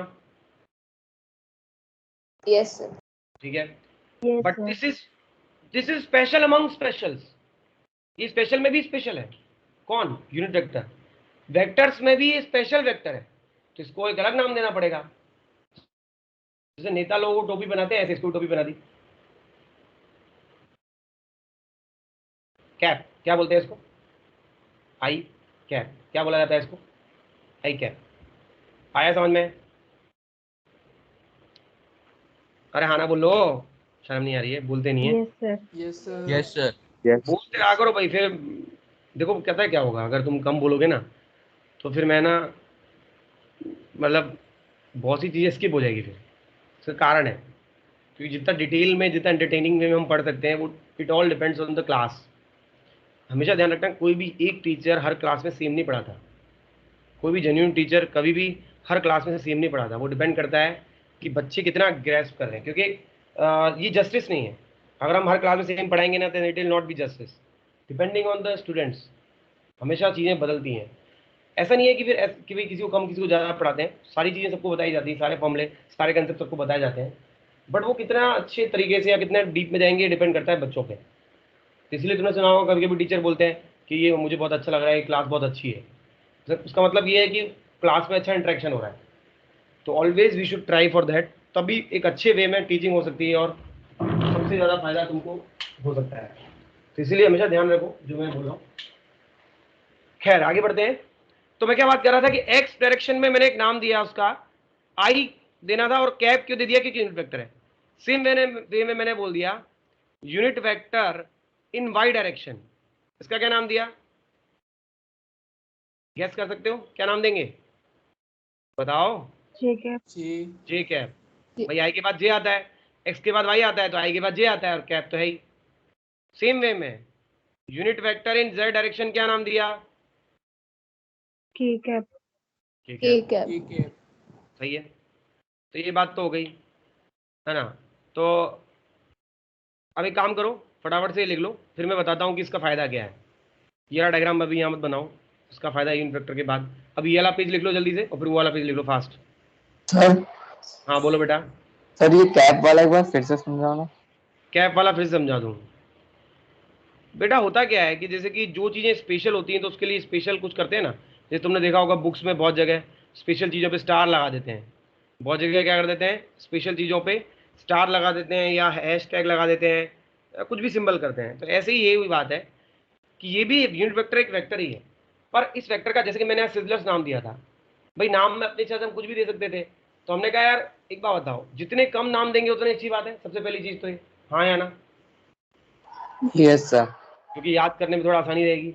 यस सर। ठीक है। Yes but this is special among specials, ये स्पेशल में भी स्पेशल है, कौन, यूनिट वेक्टर। वेक्टर्स में भी ये स्पेशल वेक्टर है, तो इसको एक अलग नाम देना पड़ेगा। जैसे नेता लोगों को टोपी बनाते हैं ऐसे इसको टोपी बना दी, कैप क्या बोलते हैं इसको, आई कैप, क्या बोला जाता है इसको, आई कैप। आया समझ में, अरे हाँ ना बोलो, शर्म नहीं आ रही है, बोलते नहीं है, yes sir yes sir. Yes sir. Yes बोलते रहा करो भाई। फिर देखो कहता है क्या होगा अगर तुम कम बोलोगे ना, तो फिर मैं ना मतलब बहुत सी चीज़ें स्किप हो जाएगी फिर, इसका कारण है क्योंकि जितना डिटेल में जितना एंटरटेनिंग में हम पढ़ सकते हैं वो it all depends on the class. हमेशा ध्यान रखना कोई भी एक टीचर हर क्लास में सेम नहीं पढ़ाता, कोई भी जेन्युइन टीचर कभी भी हर क्लास में से सेम नहीं पढ़ाता, वो डिपेंड करता है कि बच्चे कितना ग्रेस्प कर रहे हैं, क्योंकि ये जस्टिस नहीं है। अगर हम हर क्लास में सेम पढ़ाएंगे ना तो it will not be justice, depending on the students, हमेशा चीज़ें बदलती हैं। ऐसा नहीं है कि फिर कि भाई किसी को कम किसी को ज़्यादा पढ़ाते हैं, सारी चीज़ें सबको बताई जाती हैं, सारे फॉर्मूले सारे कंसेप्ट सबको बताए जाते हैं, बट वो कितना अच्छे तरीके से या कितना डीप में जाएंगे डिपेंड करता है बच्चों पे। तो इसलिए तुमने सुना होगा कभी कभी टीचर बोलते हैं कि ये मुझे बहुत अच्छा लग रहा है, क्लास बहुत अच्छी है, तो उसका मतलब ये है कि क्लास में अच्छा इंटरेक्शन हो रहा है। तो always we should try for that, तभी एक अच्छे वे में टीचिंग हो सकती है और सबसे ज़्यादा फायदा तुमको हो सकता है। तो इसीलिए हमेशा ध्यान रखो जो मैं बोल रहा हूँ। खैर आगे बढ़ते हैं। तो मैं क्या बात कर रहा था कि एक्स डायरेक्शन में मैंने एक नाम दिया उसका आई देना था, और कैप क्यों दे दिया, क्योंकि यूनिट वेक्टर है। सेम वे में मैंने बोल दिया यूनिट वेक्टर इन वाई डायरेक्शन, इसका क्या नाम दिया, गैस कर सकते हो क्या नाम देंगे, बताओ। ठीक है जी। जे कैप, जी। भाई आई के बाद जे आता है, एक्स के बाद वाई आता है तो आई के बाद जे आता है, और कैप तो है ही। सेम वे में यूनिट वेक्टर इन जेड डायरेक्शन क्या नाम दिया, ठीक है ठीक है, ठीक है। ठीक है। सही है। तो ये बात तो हो गई है ना। तो अब एक काम करो फटाफट से लिख लो, फिर मैं बताता हूँ कि इसका फायदा क्या है। ये वाला डायग्राम अभी यहाँ मत बनाओ, इसका फायदा यूनिट वेक्टर के बाद। अब ये वाला पेज लिख लो जल्दी से और फिर वो वाला पेज लिख लो फास्ट। सर हाँ बोलो बेटा। सर ये कैप वाला एक बार फिर से समझाना। कैप वाला फिर समझा दूँ बेटा, होता क्या है कि जैसे कि जो चीज़ें स्पेशल होती हैं तो उसके लिए स्पेशल कुछ करते हैं ना। जैसे तुमने देखा होगा बुक्स में बहुत जगह स्पेशल चीज़ों पे स्टार लगा देते हैं, बहुत जगह क्या कर देते हैं स्पेशल चीज़ों पे स्टार लगा देते हैं या हैश टैग लगा देते हैं, कुछ भी सिंबल करते हैं। तो ऐसे ही ये हुई बात है कि ये भी यूनिट वेक्टर एक वेक्टर ही है, पर इस वेक्टर का जैसे कि मैंने सिजलर्स नाम दिया था, भाई नाम में अपने इच्छा से हम कुछ भी दे सकते थे, तो हमने कहा यार एक बात बताओ, जितने कम नाम देंगे उतनी अच्छी बात है। सबसे पहली चीज तो ये, हाँ या ना? Yes sir. क्योंकि याद करने में थोड़ा आसानी रहेगी।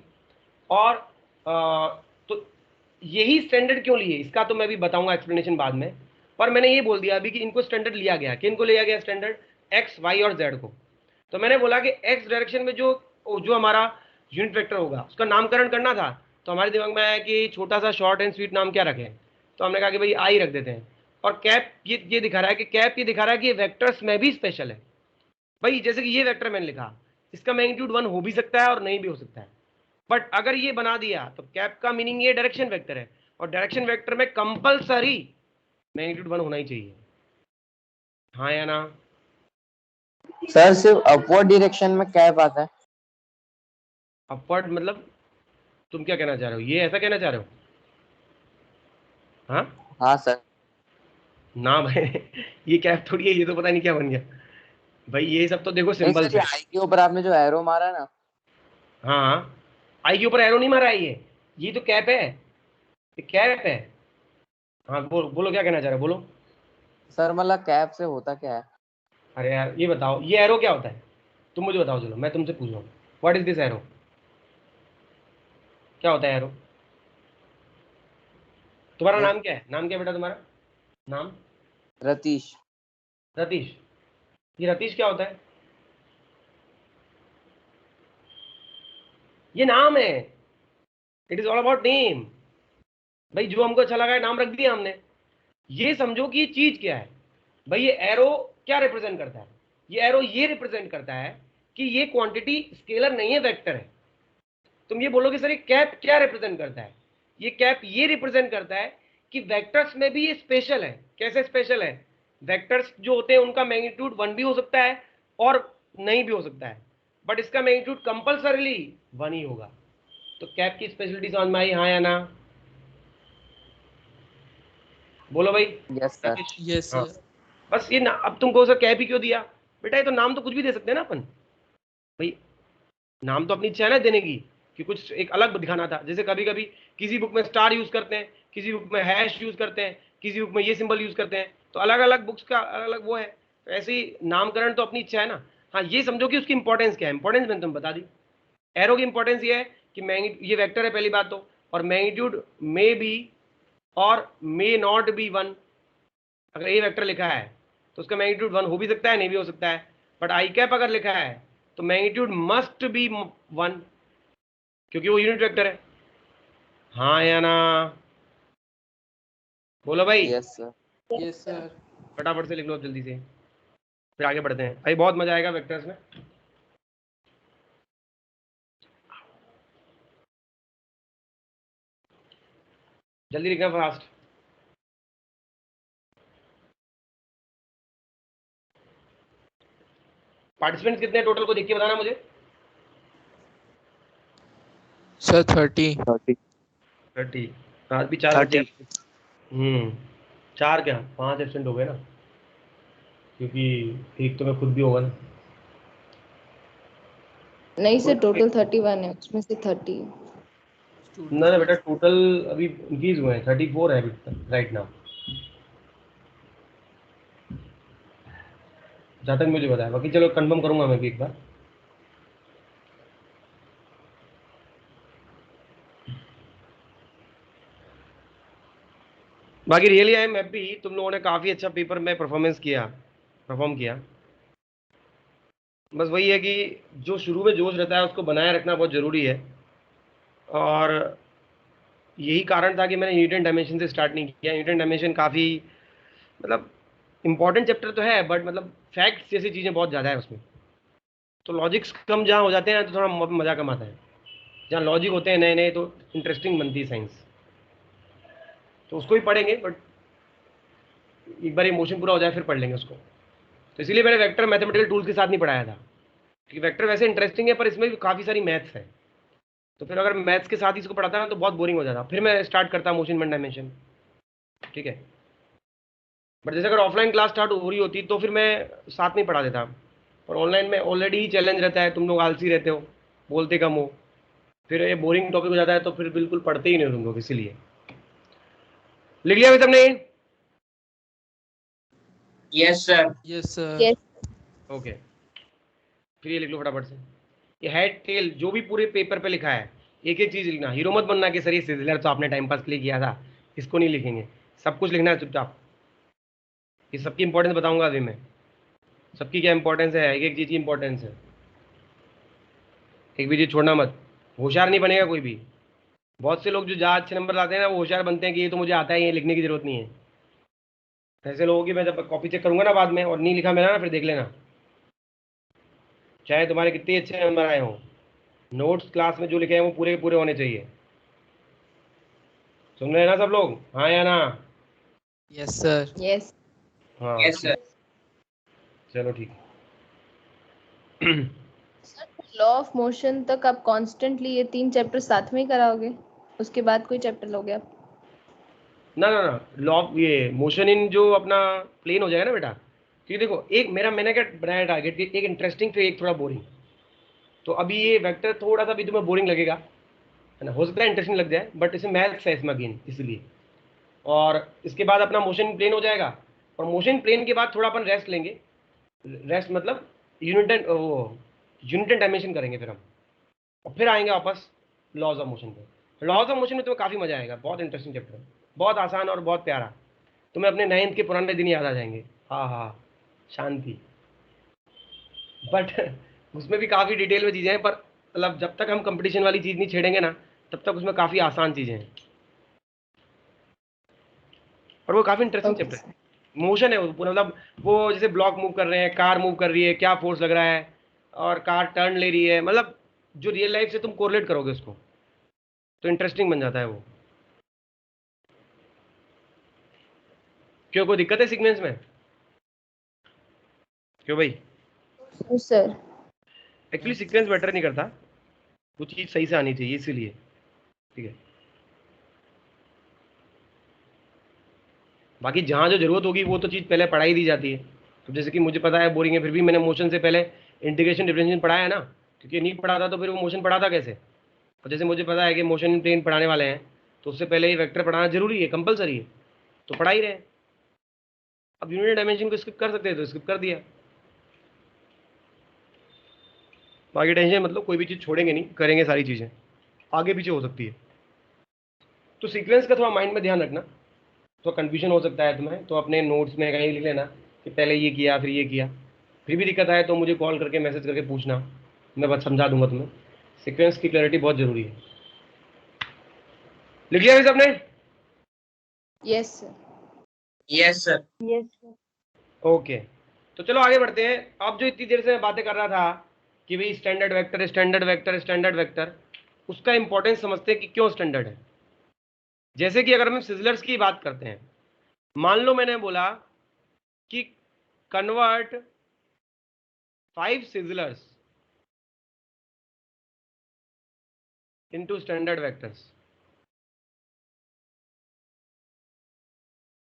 और तो यही स्टैंडर्ड क्यों लिए इसका तो मैं भी बताऊंगा एक्सप्लेनेशन बाद में, पर मैंने ये बोल दिया अभी कि इनको स्टैंडर्ड लिया गया, किनको लिया गया स्टैंडर्ड? एक्स, वाई और जेड को। तो मैंने बोला कि एक्स डायरेक्शन में जो जो हमारा यूनिट वेक्टर होगा उसका नामकरण करना था, तो हमारे दिमाग में आया कि छोटा सा शॉर्ट एंड स्वीट नाम क्या रखें, तो हमने कहा कि भाई आई रख देते हैं। और कैप ये दिखा रहा है कि कैप ये दिखा रहा है कि ये वेक्टर्स में भी स्पेशल है। भाई जैसे कि ये वेक्टर मैंने लिखा, इसका मैग्नीट्यूड 1 हो भी सकता है और नहीं भी हो सकता है, बट अगर ये बना दिया तो कैप का मीनिंग ये डायरेक्शन वेक्टर है, और डायरेक्शन वेक्टर में कंपलसरी मैग्नीट्यूड 1 होना ही चाहिए। हाँ या ना? सर सिर्फ अपवर्ड डायरेक्शन में कैप आता है? अपवर्ड मतलब तुम क्या कहना चाह रहे हो, ये ऐसा कहना चाह रहे हो? हाँ हाँ सर। ना भाई ये कैप थोड़ी है, ये तो पता नहीं क्या बन गया भाई, ये सब तो देखो नहीं सिंबल्स सर, ये है। आई के ऊपर आपने जो एरो मारा ना। हाँ हाँ, आई के ऊपर एरो नहीं मारा है, ये तो कैप है, ये कैप है। हाँ बोलो क्या कहना चाह रहे हो, बोलो। सर मतलब कैप से होता क्या है? अरे यार ये बताओ, ये एरो क्या होता है, तुम मुझे बताओ, चलो मैं तुमसे पूछ रहा हूँ, व्हाट इज दिस एरो? क्या होता है एरो? तुम्हारा नाम क्या है, नाम क्या है बेटा तुम्हारा? नाम? रतीश। रतीश। ये रतीश क्या होता है? ये नाम है, it is all about name. भाई जो हमको अच्छा लगा है नाम रख दिया हमने। ये समझो कि ये चीज क्या है। भाई ये एरो क्या रिप्रेजेंट करता है? ये एरो ये रिप्रेजेंट करता है कि ये क्वांटिटी स्केलर नहीं है, वेक्टर है। तुम ये बोलोगे सर ये कैप क्या रिप्रेजेंट करता है? ये कैप ये रिप्रेजेंट करता है कि वेक्टर्स में भी ये स्पेशल है। कैसे स्पेशल है? वेक्टर्स जो होते हैं उनका मैग्नीट्यूड 1 भी हो सकता है और नहीं भी हो सकता है, बट इसका मैग्नीट्यूड कंपल्सरीली 1 ही होगा। तो कैप की स्पेशलिटी समझ में आई, हाँ या ना? बोलो भाई। Yes sir. राकेश? Yes, हाँ, sir. बस ये ना, अब तुमको सर कैप ही क्यों दिया? बेटा ये तो नाम तो कुछ भी दे सकते हैं ना अपन। भाई नाम तो अपनी इच्छा है ना देने की, कि कुछ एक अलग दिखाना था। जैसे कभी कभी किसी बुक में स्टार यूज करते हैं, किसी बुक में हैश यूज करते हैं, किसी बुक में ये सिंबल यूज करते हैं, तो अलग अलग बुक्स का अलग अलग वो है। तो ऐसे ही नामकरण तो अपनी इच्छा है ना। हाँ ये समझो कि उसकी इंपॉर्टेंस क्या है, इंपॉर्टेंस मैंने तुम्हें बता दी। एरो की इंपॉर्टेंस ये है कि ये वेक्टर है पहली बात तो, और मैग्नीट्यूड मे बी और मे नॉट बी 1। अगर ये वेक्टर लिखा है तो उसका मैग्नीट्यूड 1 हो भी सकता है, नहीं भी हो सकता है, बट आई कैप अगर लिखा है तो मैग्नीट्यूड मस्ट बी 1, क्योंकि वो यूनिट वेक्टर है। हाँ या ना? बोलो भाई। Yes sir. Yes, sir. फटाफट से लिख लो जल्दी से, फिर आगे बढ़ते हैं। भाई बहुत मजा आएगा वेक्टर्स में। जल्दी लिखना फास्ट। पार्टिसिपेंट्स कितने टोटल को देख के बताना मुझे। Sir, 30. 30 30। आज भी 4 बच्चे। 30 4 क्या 5 एब्सेंट हो गए ना, क्योंकि एक तो मैं खुद भी होगा ना। नहीं सर, टोटल 31 है, उसमें से 30। ना बेटा टोटल अभी इंक्रीज हुए हैं, 34 है अभी राइट नाउ, जहाँ तक मुझे बताया। बाकी चलो कंफर्म करूंगा मैं भी एक बार। बाकी रियली आई एम हैप्पी, तुम लोगों ने काफ़ी अच्छा पेपर में परफॉर्म किया। बस वही है कि जो शुरू में जोश रहता है उसको बनाए रखना बहुत ज़रूरी है, और यही कारण था कि मैंने न्यूटन डायमेंशन से स्टार्ट नहीं किया। न्यूटन डायमेंशन काफ़ी मतलब इंपॉर्टेंट चैप्टर तो है, बट मतलब फैक्ट्स जैसी चीज़ें बहुत ज़्यादा है उसमें, तो लॉजिक्स कम जहाँ हो जाते हैं तो थोड़ा मज़ा कम आता है। जहाँ लॉजिक होते हैं नए नए तो इंटरेस्टिंग बनती है साइंस, तो उसको ही पढ़ेंगे, बट एक बार इमोशन पूरा हो जाए फिर पढ़ लेंगे उसको। तो इसीलिए मैंने वेक्टर मैथमेटिकल टूल्स के साथ नहीं पढ़ाया था, क्योंकि वेक्टर वैसे इंटरेस्टिंग है पर इसमें भी काफ़ी सारी मैथ्स है, तो फिर अगर मैथ्स के साथ ही इसको पढ़ाता ना तो बहुत बोरिंग हो जाता। फिर मैं स्टार्ट करता मोशन वन डायमेंशन, ठीक है। बट जैसे अगर ऑफलाइन क्लास स्टार्ट हो रही होती तो फिर मैं साथ में पढ़ा देता, और ऑनलाइन में ऑलरेडी ही चैलेंज रहता है, तुम लोग आलसी रहते हो, बोलते कम हो, फिर ये बोरिंग टॉपिक हो जाता है तो फिर बिल्कुल पढ़ते ही नहीं तुम लोग। इसलिए लिख लिया भाई सबने? Yes sir. Yes, sir. Yes. Okay, फिर ये लिख लो फटाफट से। ये हेड टेल जो भी पूरे पेपर पे लिखा है, एक एक चीज लिखना। हीरो मत बनना कि सर ये सिजलर तो आपने टाइम पास के लिए किया था, इसको नहीं लिखेंगे। सब कुछ लिखना है चुपचाप। ये सबकी इंपॉर्टेंस बताऊंगा अभी मैं, सबकी क्या इंपॉर्टेंस है, एक एक चीज की इंपॉर्टेंस है। एक भी चीज छोड़ना मत। होशियार नहीं बनेगा कोई भी। बहुत से लोग जो जहाँ अच्छे नंबर लाते हैं ना, वो होशियार बनते हैं कि ये तो मुझे आता है, ये लिखने की जरूरत नहीं है। ऐसे लोगों की मैं जब कॉपी चेक करूंगा ना बाद में और नहीं लिखा मेरा ना, फिर देख लेना, चाहे तुम्हारे कितने अच्छे नंबर आए हों, नोट्स क्लास में जो लिखे हैं वो पूरे के पूरे होने चाहिए। सुन रहे हैं ना सब लोग? हाँ या ना? Yes, sir. Yes. हाँ यस सर। चलो ठीक है। लॉ ऑफ मोशन तक आप कॉन्स्टेंटली ये 3 चैप्टर साथ में ही कराओगे, उसके बाद कोई चैप्टर लोगे आप? ना ना ना, लॉ ये मोशन इन जो अपना प्लेन हो जाएगा ना बेटा, क्योंकि देखो एक मैंने क्या बनाया टारगेट कि एक इंटरेस्टिंग फिर एक थोड़ा बोरिंग। तो अभी ये वेक्टर थोड़ा सा भी तुम्हें बोरिंग लगेगा, है ना, हो सकता है इंटरेस्टिंग लग जाए, बट इसे मैथ्स है इसमें अगेन, इसलिए। और इसके बाद अपना मोशन प्लेन हो जाएगा, और मोशन प्लेन के बाद थोड़ा अपन रेस्ट लेंगे। रेस्ट मतलब unit and unit and dimension करेंगे फिर हम, और फिर आएंगे वापस लॉज ऑफ मोशन पे। लॉज ऑफ मोशन में तुम्हें काफ़ी मजा आएगा, बहुत इंटरेस्टिंग चैप्टर है, बहुत आसान और बहुत प्यारा। तुम्हें अपने 9th के पुराने दिन याद आ जाएंगे। हाँ हाँ, शांति। बट उसमें भी काफ़ी डिटेल में चीज़ें हैं, पर मतलब जब तक हम कंपटीशन वाली चीज़ नहीं छेड़ेंगे ना, तब तक उसमें काफ़ी आसान चीज़ें हैं, और वो काफ़ी इंटरेस्टिंग Okay, चैप्टर है। मोशन है वो पूरा, मतलब वो जैसे ब्लॉक मूव कर रहे हैं, कार मूव कर रही है, क्या फोर्स लग रहा है, और कार टर्न ले रही है, मतलब जो रियल लाइफ से तुम कोरिलेट करोगे उसको, तो इंटरेस्टिंग बन जाता है वो। क्यों, कोई दिक्कत है सीक्वेंस में? क्यों भाई? Yes, sir. Actually sequence matter नहीं करता, वो चीज़ सही से आनी चाहिए, इसीलिए। ठीक है, बाकी जहाँ जो जरूरत होगी वो तो चीज़ पहले पढ़ाई दी जाती है। तो जैसे कि मुझे पता है बोरिंग है, फिर भी मैंने मोशन से पहले इंटीग्रेशन डिफरेंशिएशन पढ़ाया है ना, क्योंकि नहीं पढ़ा था तो फिर वो मोशन पढ़ा था कैसे। और जैसे मुझे पता है कि मोशन इन प्लेन पढ़ाने वाले हैं, तो उससे पहले ही वेक्टर पढ़ाना जरूरी है, कंपलसरी है, तो पढ़ा ही रहे। अब यूनिट डायमेंशन को स्किप कर सकते हैं तो स्किप कर दिया। बाकी टेंशन मतलब, कोई भी चीज़ छोड़ेंगे नहीं, करेंगे सारी चीज़ें, आगे पीछे हो सकती है। तो सीक्वेंस का थोड़ा माइंड में ध्यान रखना, तो कंफ्यूजन हो सकता है तुम्हें, तो अपने नोट्स में कहीं लिख लेना कि पहले ये किया फिर ये किया। फिर भी दिक्कत आए तो मुझे कॉल करके मैसेज करके पूछना, मैं बस समझा दूंगा तुम्हें। सीक्वेंस की क्लैरिटी बहुत जरूरी है। लिख लिया सबने? Yes, sir. Yes sir. Yes, sir. Okay, तो चलो आगे बढ़ते हैं। अब जो इतनी देर से मैं बातें कर रहा था कि भाई standard vector standard vector standard vector, उसका इंपॉर्टेंस समझते हैं कि क्यों स्टैंडर्ड है। जैसे कि अगर हम सिजलर्स की बात करते हैं, मान लो मैंने बोला कि convert 5 sizzlers into standard vectors.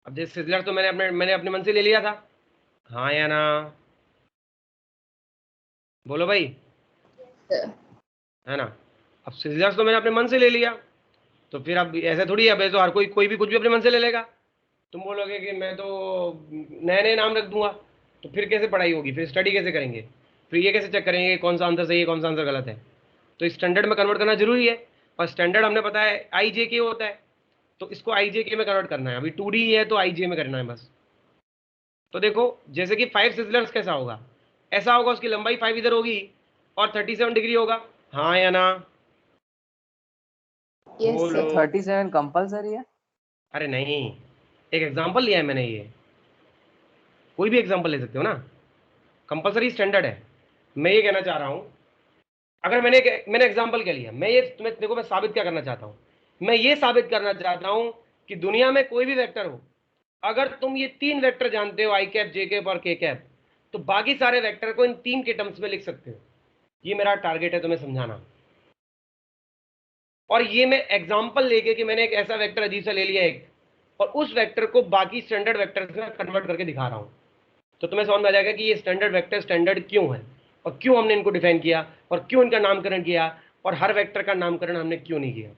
अब जैसे सिजलर तो मैंने अपने मन से ले लिया था, हाँ या ना? बोलो भाई, Sir. है ना? अब सिजलर्स तो मैंने अपने मन से ले लिया, तो फिर अब ऐसे थोड़ी है, अब तो हर कोई भी कुछ भी अपने मन से ले लेगा। तुम बोलोगे कि मैं तो नए नए नाम रख दूंगा, तो फिर कैसे पढ़ाई होगी, फिर स्टडी कैसे करेंगे, फिर ये कैसे चेक करेंगे कौन सा आंसर सही है कौन सा आंसर गलत है। तो स्टैंडर्ड में कन्वर्ट करना जरूरी है, और स्टैंडर्ड हमने पता है IJK होता है, तो इसको IJK में कन्वर्ट करना है। अभी 2D है तो IJ में करना है बस। तो देखो जैसे कि 5 सिजलर्स कैसा होगा, ऐसा होगा, उसकी लंबाई 5 इधर होगी और 37 डिग्री होगा, हाँ या ना? Yes, बोलो। sir. 37 कंपलसरी है? अरे नहीं, एक एग्जांपल लिया है मैंने, ये कोई भी एग्जांपल ले सकते हो ना, कंपलसरी स्टैंडर्ड है। मैं ये कहना चाह रहा हूँ, अगर मैंने एग्जांपल क्या लिया, मैं ये तुम्हें देखो, मैं साबित क्या करना चाहता हूँ, मैं ये साबित करना चाहता हूँ कि दुनिया में कोई भी वेक्टर हो, अगर तुम ये 3 वेक्टर जानते हो, आई कैप, जे कैप और के कैप, तो बाकी सारे वेक्टर को इन 3 के टर्म्स में लिख सकते हो। ये मेरा टारगेट है तुम्हें समझाना। और ये मैं एग्जांपल लेके कि मैंने एक ऐसा वेक्टर अजीब सा ले लिया एक, और उस वेक्टर को बाकी स्टैंडर्ड वेक्टर में कन्वर्ट करके दिखा रहा हूं। तो तुम्हें समझ में आ जाएगा कि ये स्टैंडर्ड वेक्टर स्टैंडर्ड क्यों है और क्यों हमने इनको डिफाइन किया और क्यों इनका नामकरण किया और हर वेक्टर का नामकरण हमने क्यों नहीं किया।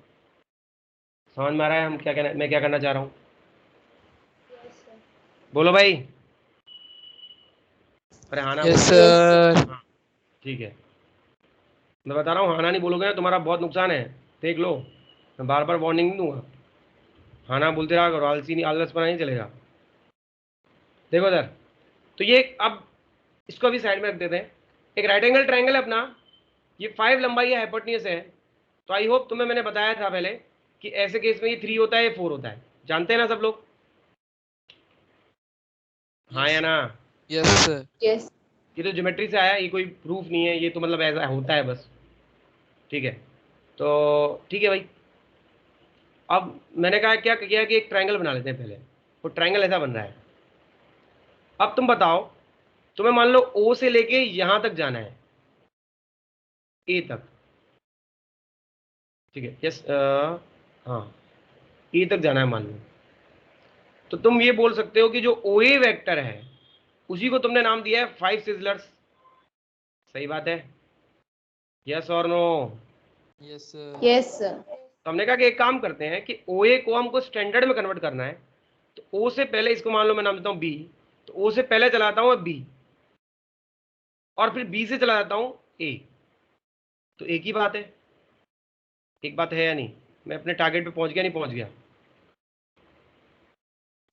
समझ में आ रहा है हम क्या कहना, मैं क्या करना चाह रहा हूँ? बोलो भाई। अरे हाँ ना यस बोलो। सर। हाँ, ठीक है, मैं बता रहा हूँ, हाना नहीं बोलोगे ना तुम्हारा बहुत नुकसान है, देख लो, मैं बार बार वार्निंग नहीं दूंगा, हाना बोलते रहा करो, आलसी नहीं, आलसपना नहीं चलेगा। देखो सर, तो ये अब इसको भी साइड में रख देते हैं। एक राइट एंगल ट्रायंगल है अपना, ये 5 लंबाई है, हाइपोटेन्यूज है। तो आई होप तुम्हें मैंने बताया था पहले कि ऐसे केस में ये 3 होता है, ये 4 होता है, जानते हैं ना सब लोग? हाँ या ना? Yes sir. यस। ये तो ज्योमेट्री से आया, ये कोई प्रूफ नहीं है, ये तो मतलब ऐसा होता है बस, ठीक है। तो ठीक है भाई, अब मैंने कहा क्या किया कि एक ट्रायंगल बना लेते हैं पहले, वो ट्रायंगल ऐसा बन रहा है। अब तुम बताओ, तुम्हें मान लो ओ से लेके यहां तक जाना है, ए तक, ठीक है, यस, हाँ, ए तक जाना है मान लो। तो तुम ये बोल सकते हो कि जो ओ ए वेक्टर है उसी को तुमने नाम दिया है 5 सिजलर्स, सही बात है, यस और no? Yes sir. Yes sir. तो हमने कहा कि एक काम करते हैं कि ओ ए को हमको स्टैंडर्ड में कन्वर्ट करना है, तो ओ से पहले इसको मान लो मैं नाम देता हूँ बी, तो ओ से पहले चलाता हूँ बी और फिर बी से चला जाता हूँ ए, तो एक ही बात है, एक बात है या नहीं? मैं अपने टारगेट पे पहुंच गया नहीं पहुंच गया?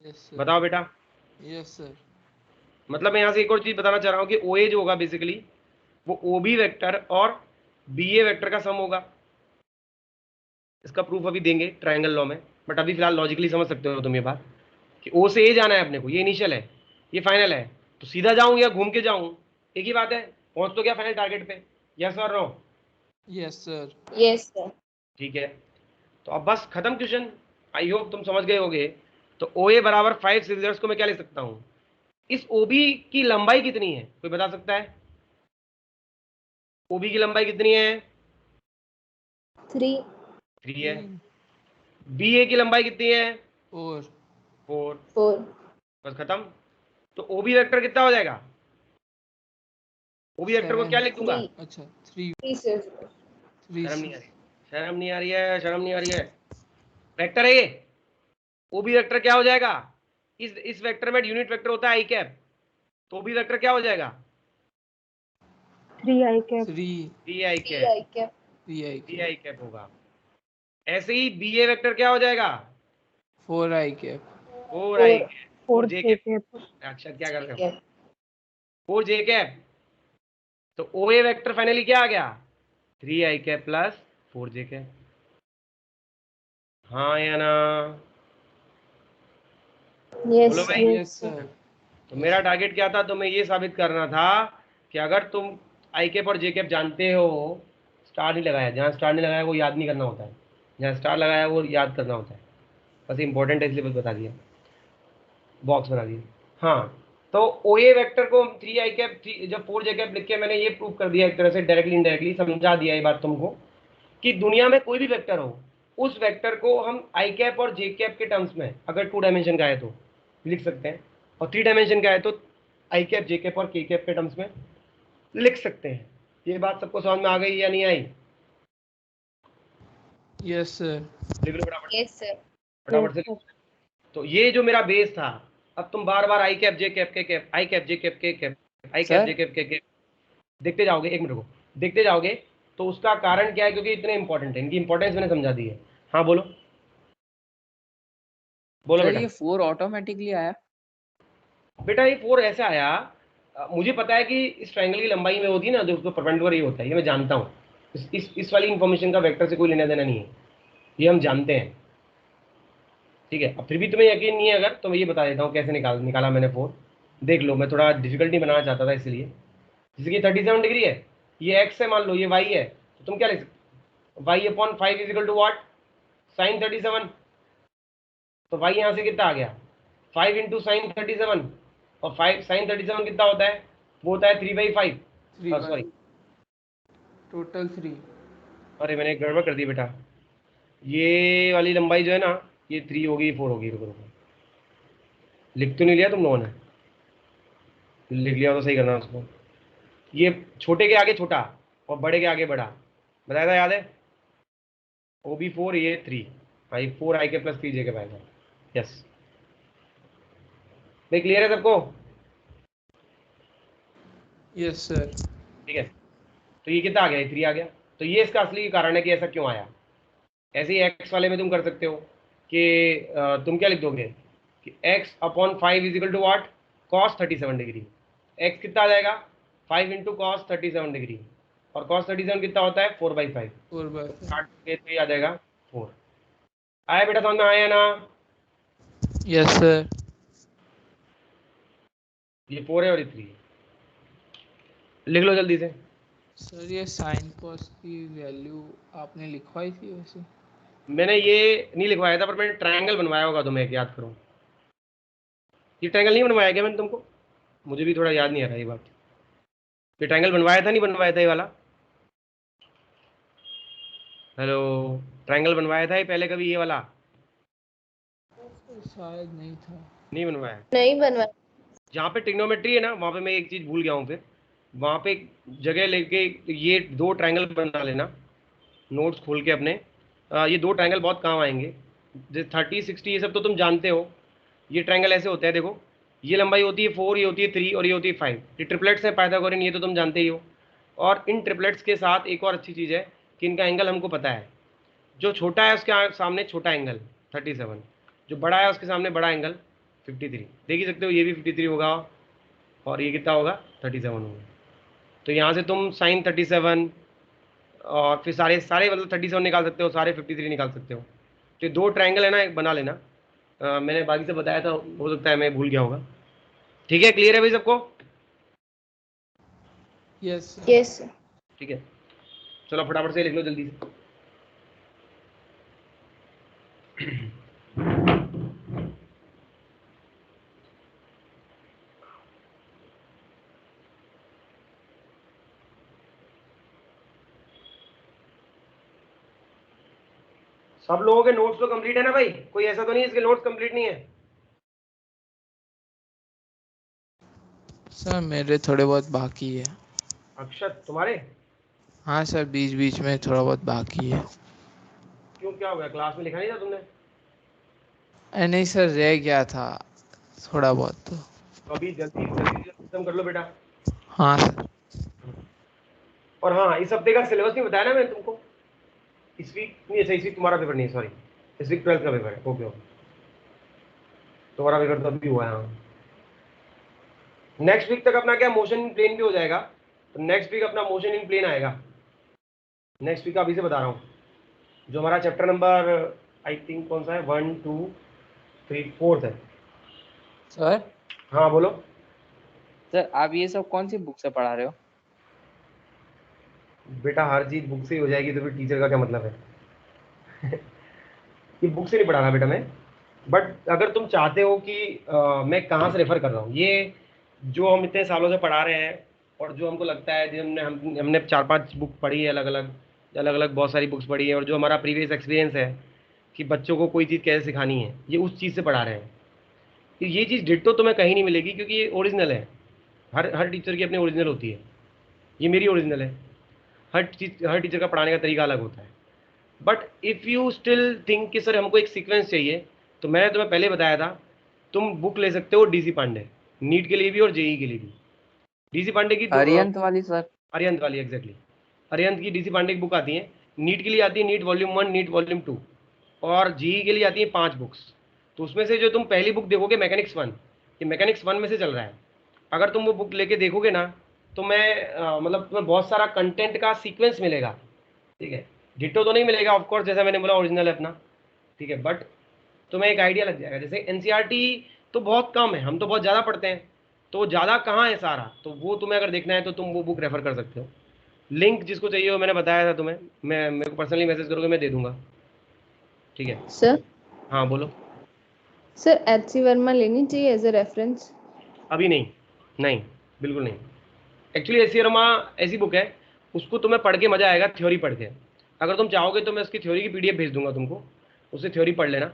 Yes sir. बताओ बेटा। Yes sir. मतलब मैं यहाँ से एक और चीज बताना चाह रहा हूँ कि ओ ए जो होगा बेसिकली वो ओ बी वेक्टर और बी ए वेक्टर का सम होगा। इसका प्रूफ अभी देंगे ट्रायंगल लॉ में, बट अभी फिलहाल लॉजिकली समझ सकते हो तुम ये बात कि ओ से ए जाना है अपने को, ये इनिशियल है, ये फाइनल है, तो सीधा जाऊं या घूम के जाऊं एक ही बात है, पहुंच तो गया फाइनल टारगेट पे, यस और no? Yes sir. Yes sir. ठीक है, तो अब बस खत्म क्वेश्चन, आई होप तुम समझ गए होगे। तो ओ ए बराबर 5 सिजर्स को मैं क्या ले सकता हूँ, इस ओबी की लंबाई कितनी है कोई बता सकता है? ओबी की लंबाई कितनी है? 3। 3 है। बी ए की लंबाई कितनी है? 4। 4। 4। बस खत्म। तो ओबी वेक्टर कितना हो जाएगा? ओबी वेक्टर को क्या 7। लिख दूंगा? 3। अच्छा 3। 3 सर। 3 शर्म नहीं आ रही, शर्म नहीं आ रही है, शर्म नहीं आ रही है, वेक्टर है ये। ओबी वेक्टर क्या हो जाएगा? इस वेक्टर में यूनिट वेक्टर होता है आई कैप, तो ओबी वेक्टर क्या हो जाएगा? 3i cap. 3। 3 आई 3 कैप, आई कैप। 3 आई 3 कैप। आई कैप होगा। ऐसे ही बी ए वेक्टर क्या हो जाएगा? 4 आई कैप। 4 आई कैप, 4 जे 4j कैप, cap. अक्षर क्या कर रहे हो, कैप। 4 जे कैप। तो ओ ए वेक्टर फाइनली क्या आ गया? 3 आई कैप प्लस 4 जे कैप, हाँ या ना? यस बोलो भाई। सर। Yes sir. तो मेरा टारगेट क्या था, तुम्हें ये साबित करना था कि अगर तुम आई कैप और जे कैप जानते हो, स्टार नहीं लगाया, जहाँ स्टार नहीं लगाया वो याद नहीं करना होता है, जहाँ स्टार लगाया वो याद करना होता है, बस इंपॉर्टेंट है इसलिए बस बता दिया, बॉक्स बना दिया। हाँ, तो ओ ए वेक्टर को 3 आई कैप जब 4 जे कैप लिख के मैंने ये प्रूव कर दिया एक तरह से, डायरेक्टली इनडायरेक्टली समझा दिया ये बात तुमको कि दुनिया में कोई भी वेक्टर हो उस वेक्टर को हम आई कैप और जे कैप के टर्म्स में, अगर 2 डायमेंशन का है तो लिख सकते हैं, और 3 डायमेंशन का है तो आई कैप जे कैप और के कैप के टर्म्स में लिख सकते हैं। ये बात सबको समझ में आ गई या नहीं आई? Yes sir. लिख लो फटाफट, यस सर। फटाफट से लिख लो। तो ये जो मेरा बेस था, अब तुम बार बार आई कैप जे कैप के कैप, आई कैप जे कैप के कैप, आई कैप सर? जे कैप के कैप देखते जाओगे, एक मिनट को देखते जाओगे, तो उसका कारण क्या है, क्योंकि इतने इंपॉर्टेंट है, इनकी इंपॉर्टेंस मैंने समझा दी है। हाँ बोलो, बोलो सर बेटा। ये 4 ऑटोमेटिकली आया? बेटा ये 4 ऐसा आया, मुझे पता है कि इस ट्रायंगल की लंबाई में होती है ना जो उसको परपेंडिकुलर ही होता है, ये मैं जानता हूँ, इस वाली इंफॉर्मेशन का वेक्टर से कोई लेना देना नहीं है, ये हम जानते हैं, ठीक है। अब फिर भी तुम्हें यकीन नहीं है अगर, तो मैं ये बता देता हूँ कैसे निकाला मैंने 4, देख लो, मैं थोड़ा डिफिकल्टी बनाना चाहता था इसलिए। जैसे कि 37 डिग्री है, ये एक्स है मान लो, ये वाई है, तो तुम क्या लिख सकते हो, Y upon 5 is equal to what, sine 37, तो वाई यहाँ से कितना आ गया, 5 इंटू साइन 37, और 5 साइन 37 कितना होता है, वो होता है 3/5, 3 सॉरी, टोटल 3। अरे मैंने गड़बड़ कर दी बेटा, ये वाली लंबाई जो है ना, ये 3 होगी, 4 होगी, रुको रुको, लिख तो नहीं लिया तुम लोगों ने? लिख लिया तो सही करना उसको। ये छोटे के आगे छोटा और बड़े के आगे बड़ा बताया था, याद है? OB4 ये 3, भाई 4 IK + 3J के पाएगा। यस भाई, क्लियर है सबको? Yes sir. ठीक है, तो ये कितना आ गया? 3 आ गया। तो ये इसका असली कारण है कि ऐसा क्यों आया। ऐसे ही एक्स वाले में तुम कर सकते हो कि तुम क्या लिख दोगे कि x/5 = what? cos 37 degree. x कितना आ जाएगा? 5 × cos 37 डिग्री, और cos 37 कितना होता है? 4/5। 4/5। काट के तो ये आ जाएगा 4। आया बेटा, समझ में आया ना? Yes sir. ये 4 है और ये 3 है। लिख लो जल्दी से। सर ये साइन कॉस की वैल्यू आपने लिखवाई थी वैसे? मैंने ये नहीं लिखवाया था, पर मैंने ट्रायंगल बनवाया होगा तुम्हें, याद करो। ये ट्रायंगल नहीं बनवाया क्या मैंने तुमको? मुझे भी थोड़ा याद नहीं आ रहा ये बात। ये ट्रायंगल बनवाया था नहीं बनवाया था ये वाला? हेलो, ट्रायंगल बनवाया था ये पहले कभी ये वाला? शायद नहीं था। नहीं बनवाया। नहीं बनवा। जहाँ पे ट्रिग्नोमेट्री है ना, वहाँ पे मैं एक चीज़ भूल गया हूँ। फिर वहाँ पे एक जगह लेके ये 2 ट्रायंगल बना लेना, नोट्स खोल के अपने। ये 2 ट्रायंगल बहुत काम आएंगे। जैसे 30, 60 ये सब तो तुम जानते हो। ये ट्रायंगल ऐसे होते हैं, देखो ये लंबाई होती है 4, ये होती है 3 और ये होती है 5। ये ट्रिपलेट्स हैं पाइथागोरियन, ये तो तुम जानते ही हो। और इन ट्रिपलेट्स के साथ एक और अच्छी चीज़ है कि इनका एंगल हमको पता है। जो छोटा है उसके सामने छोटा एंगल 37, जो बड़ा है उसके सामने बड़ा एंगल 53। देख ही सकते हो, ये भी 53 होगा और ये कितना होगा? 37 होगा। तो यहाँ से तुम साइन 37 और फिर सारे सारे मतलब 37 निकाल सकते हो, सारे 53 निकाल सकते हो। तो 2 ट्रायंगल है ना, एक बना लेना। मैंने बाकी से बताया था, हो सकता है मैं भूल गया होगा। ठीक है, क्लियर है भाई सबको? Yes yes. ठीक है, चलो फटाफट से लिख लो जल्दी से। सब लोगों के नोट्स तो कंप्लीट है ना भाई? कोई ऐसा तो नहीं है इसके नोट्स कंप्लीट नहीं है? सर मेरे थोड़े बहुत बाकी है। अक्षत तुम्हारे? हाँ सर, बीच बीच में थोड़ा बहुत बाकी है। क्यों, क्या हो गया? क्लास में लिखा नहीं था तुमने? नहीं सर, रह गया था थोड़ा बहुत तो। तो अभी जल्दी जल्दी खत्म कर लो बेटा। हाँ सर। और हाँ, इस हफ्ते का सिलेबस नहीं बताया ना मैंने तुमको? इस वीक नहीं, अच्छा इस वीक तुम्हारा पेपर नहीं है, सॉरी। इस वीक 12th का पेपर है। ओके ओके, तुम्हारा पेपर तो अभी हुआ है। हाँ, नेक्स्ट वीक तक अपना क्या मोशन इन प्लेन भी हो जाएगा। तो नेक्स्ट वीक अपना मोशन इन प्लेन आएगा। नेक्स्ट वीक अभी से बता रहा हूँ। जो हमारा चैप्टर नंबर आई थिंक कौन सा है, 1 2 3 4 है। सर हाँ बोलो। सर आप ये सब कौन सी बुक से पढ़ा रहे हो? बेटा हर चीज़ बुक से ही हो जाएगी तो फिर टीचर का क्या मतलब है? ये बुक से नहीं पढ़ा रहा बेटा मैं। बट अगर तुम चाहते हो कि मैं कहाँ से रेफर कर रहा हूँ, ये जो हम इतने सालों से पढ़ा रहे हैं और जो हमको लगता है, जो हमने 4-5 बुक पढ़ी है, अलग अलग बहुत सारी बुक्स पढ़ी है, और जो हमारा प्रीवियस एक्सपीरियंस है कि बच्चों को कोई चीज़ कैसे सिखानी है, ये उस चीज़ से पढ़ा रहे हैं। तो ये चीज़ डिट्टो तुम्हें कहीं नहीं मिलेगी, क्योंकि ये ओरिजिनल है। हर टीचर की अपनी ओरिजिनल होती है। ये मेरी ओरिजिनल है। हर टीचर का पढ़ाने का तरीका अलग होता है। But if you still think कि सर हमको एक सीक्वेंस चाहिए, तो मैंने तुम्हें पहले बताया था, तुम बुक ले सकते हो डीसी पांडे, नीट के लिए भी और जेई के लिए भी। डीसी पांडे की अरिहंत वाली सर? अरिहंत वाली, एग्जैक्टली। अरिहंत की डीसी पांडे की बुक आती है। नीट के लिए आती है नीट वॉल्यूम 1, नीट वॉल्यूम 2, और जेई के लिए आती है 5 बुक्स। तो उसमें से जो तुम पहली बुक देखोगे मैकेनिक्स 1, ये मैकेनिक्स 1 में से चल रहा है। अगर तुम वो बुक लेके देखोगे ना, तो मैं मतलब तुम्हें बहुत सारा कंटेंट का सीक्वेंस मिलेगा। ठीक है, डिट्टो तो नहीं मिलेगा ऑफ कोर्स, जैसा मैंने बोला ओरिजिनल है अपना। ठीक है, बट तुम्हें एक आइडिया लग जाएगा। जैसे एनसीईआरटी तो बहुत कम है, हम तो बहुत ज़्यादा पढ़ते हैं, तो ज़्यादा कहाँ है सारा, तो वो तुम्हें अगर देखना है तो तुम वो बुक रेफर कर सकते हो। लिंक जिसको चाहिए हो, मैंने बताया था तुम्हें, मैं मेरे को पर्सनली मैसेज करोगे, मैं दे दूंगा। ठीक है, सर हाँ बोलो। सर एचसी वर्मा लेनी चाहिए एज ए रेफरेंस? अभी नहीं, नहीं बिल्कुल नहीं। एक्चुअली एस सी वर्मा ऐसी बुक है, उसको तुम्हें पढ़ के मजा आएगा, थ्योरी पढ़ के। अगर तुम चाहोगे तो मैं उसकी थ्योरी की पीडीएफ भेज दूंगा तुमको, उससे थ्योरी पढ़ लेना।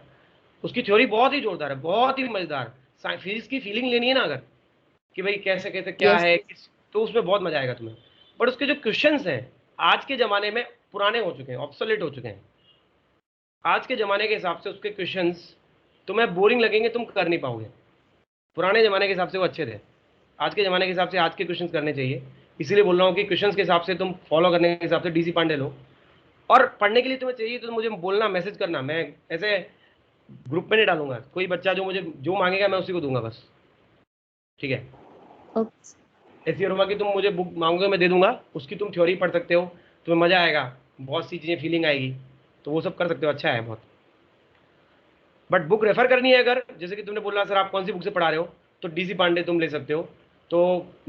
उसकी थ्योरी बहुत ही जोरदार है, बहुत ही मजेदार। फिजिक्स की फीलिंग लेनी है ना अगर, कि भाई कैसे कैसे क्या Yes. है तो उसमें बहुत मजा आएगा तुम्हें। बट उसके जो क्वेश्चंस हैं आज के ज़माने में पुराने हो चुके हैं, ऑब्सोलेट हो चुके हैं। आज के ज़माने के हिसाब से उसके क्वेश्चंस तुम्हें बोरिंग लगेंगे, तुम कर नहीं पाओगे। पुराने ज़माने के हिसाब से वो अच्छे थे, आज के ज़माने के हिसाब से आज के क्वेश्चंस करने चाहिए। इसीलिए बोल रहा हूँ कि क्वेश्चंस के हिसाब से तुम फॉलो करने के हिसाब से डीसी पांडे लो। और पढ़ने के लिए तुम्हें चाहिए तो मुझे बोलना, मैसेज करना, मैं ऐसे ग्रुप में नहीं डालूंगा। कोई बच्चा जो मुझे जो मांगेगा मैं उसी को दूंगा बस, ठीक है। Okay. ऐसी होगा कि तुम मुझे बुक मांगोगे मैं दे दूंगा, उसकी तुम थ्योरी पढ़ सकते हो, तुम्हें मजा आएगा, बहुत सी चीज़ें फीलिंग आएगी, तो वो सब कर सकते हो, अच्छा है बहुत। बट बुक रेफर करनी है अगर, जैसे कि तुमने बोला सर आप कौन सी बुक से पढ़ा रहे हो, तो डीसी पांडे तुम ले सकते हो। तो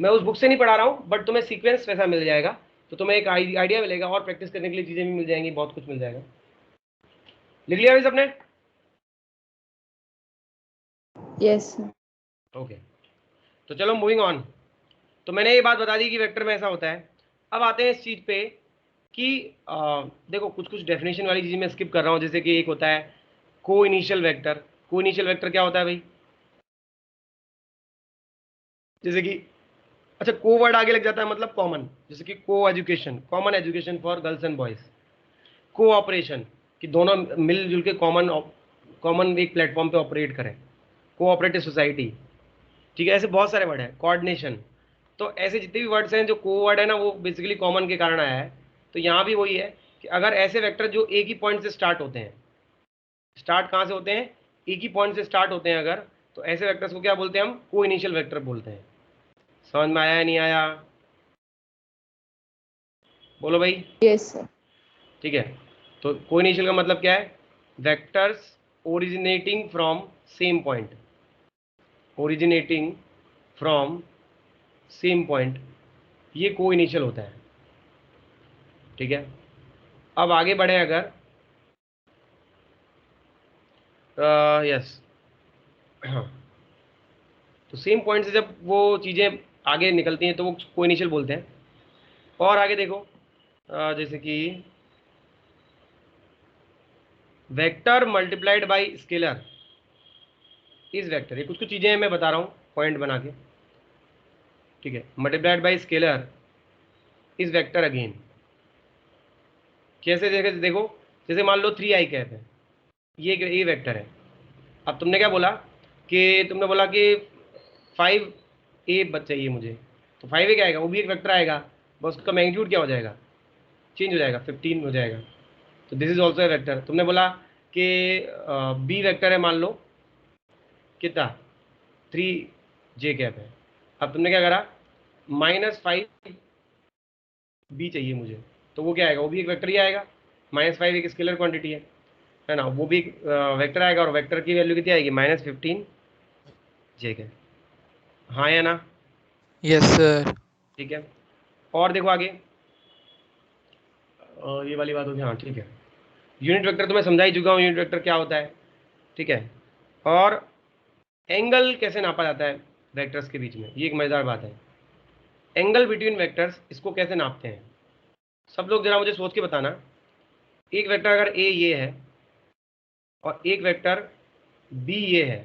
मैं उस बुक से नहीं पढ़ा रहा हूँ, बट तुम्हें सीक्वेंस वैसा मिल जाएगा, तो तुम्हें एक आइडिया मिलेगा और प्रैक्टिस करने के लिए चीज़ें भी मिल जाएंगी, बहुत कुछ मिल जाएगा। लिख लिया भाई सबने? Yes, sir. ओके, तो चलो मूविंग ऑन। तो मैंने ये बात बता दी कि वेक्टर में ऐसा होता है। अब आते हैं इस चीज़ पे कि देखो कुछ कुछ डेफिनेशन वाली चीज़ मैं स्किप कर रहा हूँ, जैसे कि एक होता है को इनिशियल वेक्टर। को इनिशियल वेक्टर क्या होता है भाई? जैसे कि अच्छा, को वर्ड आगे लग जाता है मतलब कॉमन, जैसे कि को education, common education for girls and boys. Cooperation, कि दोनों मिलजुल के कॉमन एक प्लेटफॉर्म पे ऑपरेट करें। कोऑपरेटिव सोसाइटी, ठीक है। ऐसे बहुत सारे वर्ड हैं। कोऑर्डिनेशन, तो ऐसे जितने भी वर्ड्स हैं जो को वर्ड है ना, वो बेसिकली कॉमन के कारण आया है। तो यहाँ भी वही है कि अगर ऐसे वेक्टर जो एक ही पॉइंट से स्टार्ट होते हैं, स्टार्ट कहाँ से होते हैं? एक ही पॉइंट से स्टार्ट होते हैं अगर, तो ऐसे वेक्टर्स को क्या बोलते हैं? हम को इनिशियल वेक्टर बोलते हैं। समझ में आया या नहीं आया? बोलो भाई। Yes, sir. ठीक है, तो को इनिशियल का मतलब क्या है? Vectors originating from same point, originating from same point, ये को इनिशियल होता है, ठीक है। अब आगे बढ़े अगर, यस, हाँ, तो सेम पॉइंट से जब वो चीज़ें आगे निकलती हैं तो वो को इनिशियल बोलते हैं। और आगे देखो, जैसे कि vector multiplied by scalar is vector. ये कुछ कुछ चीज़ें मैं बता रहा हूँ पॉइंट बना के, ठीक है। Multiplied by scalar is vector again. कैसे देखे? देखो, जैसे मान लो 3 i कैप है, ये वेक्टर है। अब तुमने क्या बोला कि तुमने बोला कि 5a चाहिए मुझे, तो 5a क्या आएगा? वो भी एक वेक्टर आएगा, बस उसका मैग्नीट्यूड क्या हो जाएगा? चेंज हो जाएगा, 15 हो जाएगा। तो this is also a vector. तुमने बोला कि बी वेक्टर है, मान लो कितना? 3j कैप है। अब तुमने क्या करा? -5 बी चाहिए मुझे, तो वो क्या आएगा? वो भी एक वेक्टर ही आएगा। -5 एक स्केलर क्वांटिटी है ना, वो भी एक वेक्टर आएगा, और वेक्टर की वैल्यू कितनी आएगी? -15 j कैप। हाँ या ना? Yes sir. ठीक है। और देखो आगे, ये वाली बात होगी, हाँ ठीक है। यूनिट वेक्टर तो मैं समझा ही चुका हूँ, यूनिट वेक्टर क्या होता है, ठीक है। और एंगल कैसे नापा जाता है वेक्टर्स के बीच में, ये एक मज़ेदार बात है। एंगल बिटवीन वेक्टर्स, इसको कैसे नापते हैं? सब लोग जरा मुझे सोच के बताना। एक वेक्टर अगर ए ये है और एक वेक्टर बी ये है,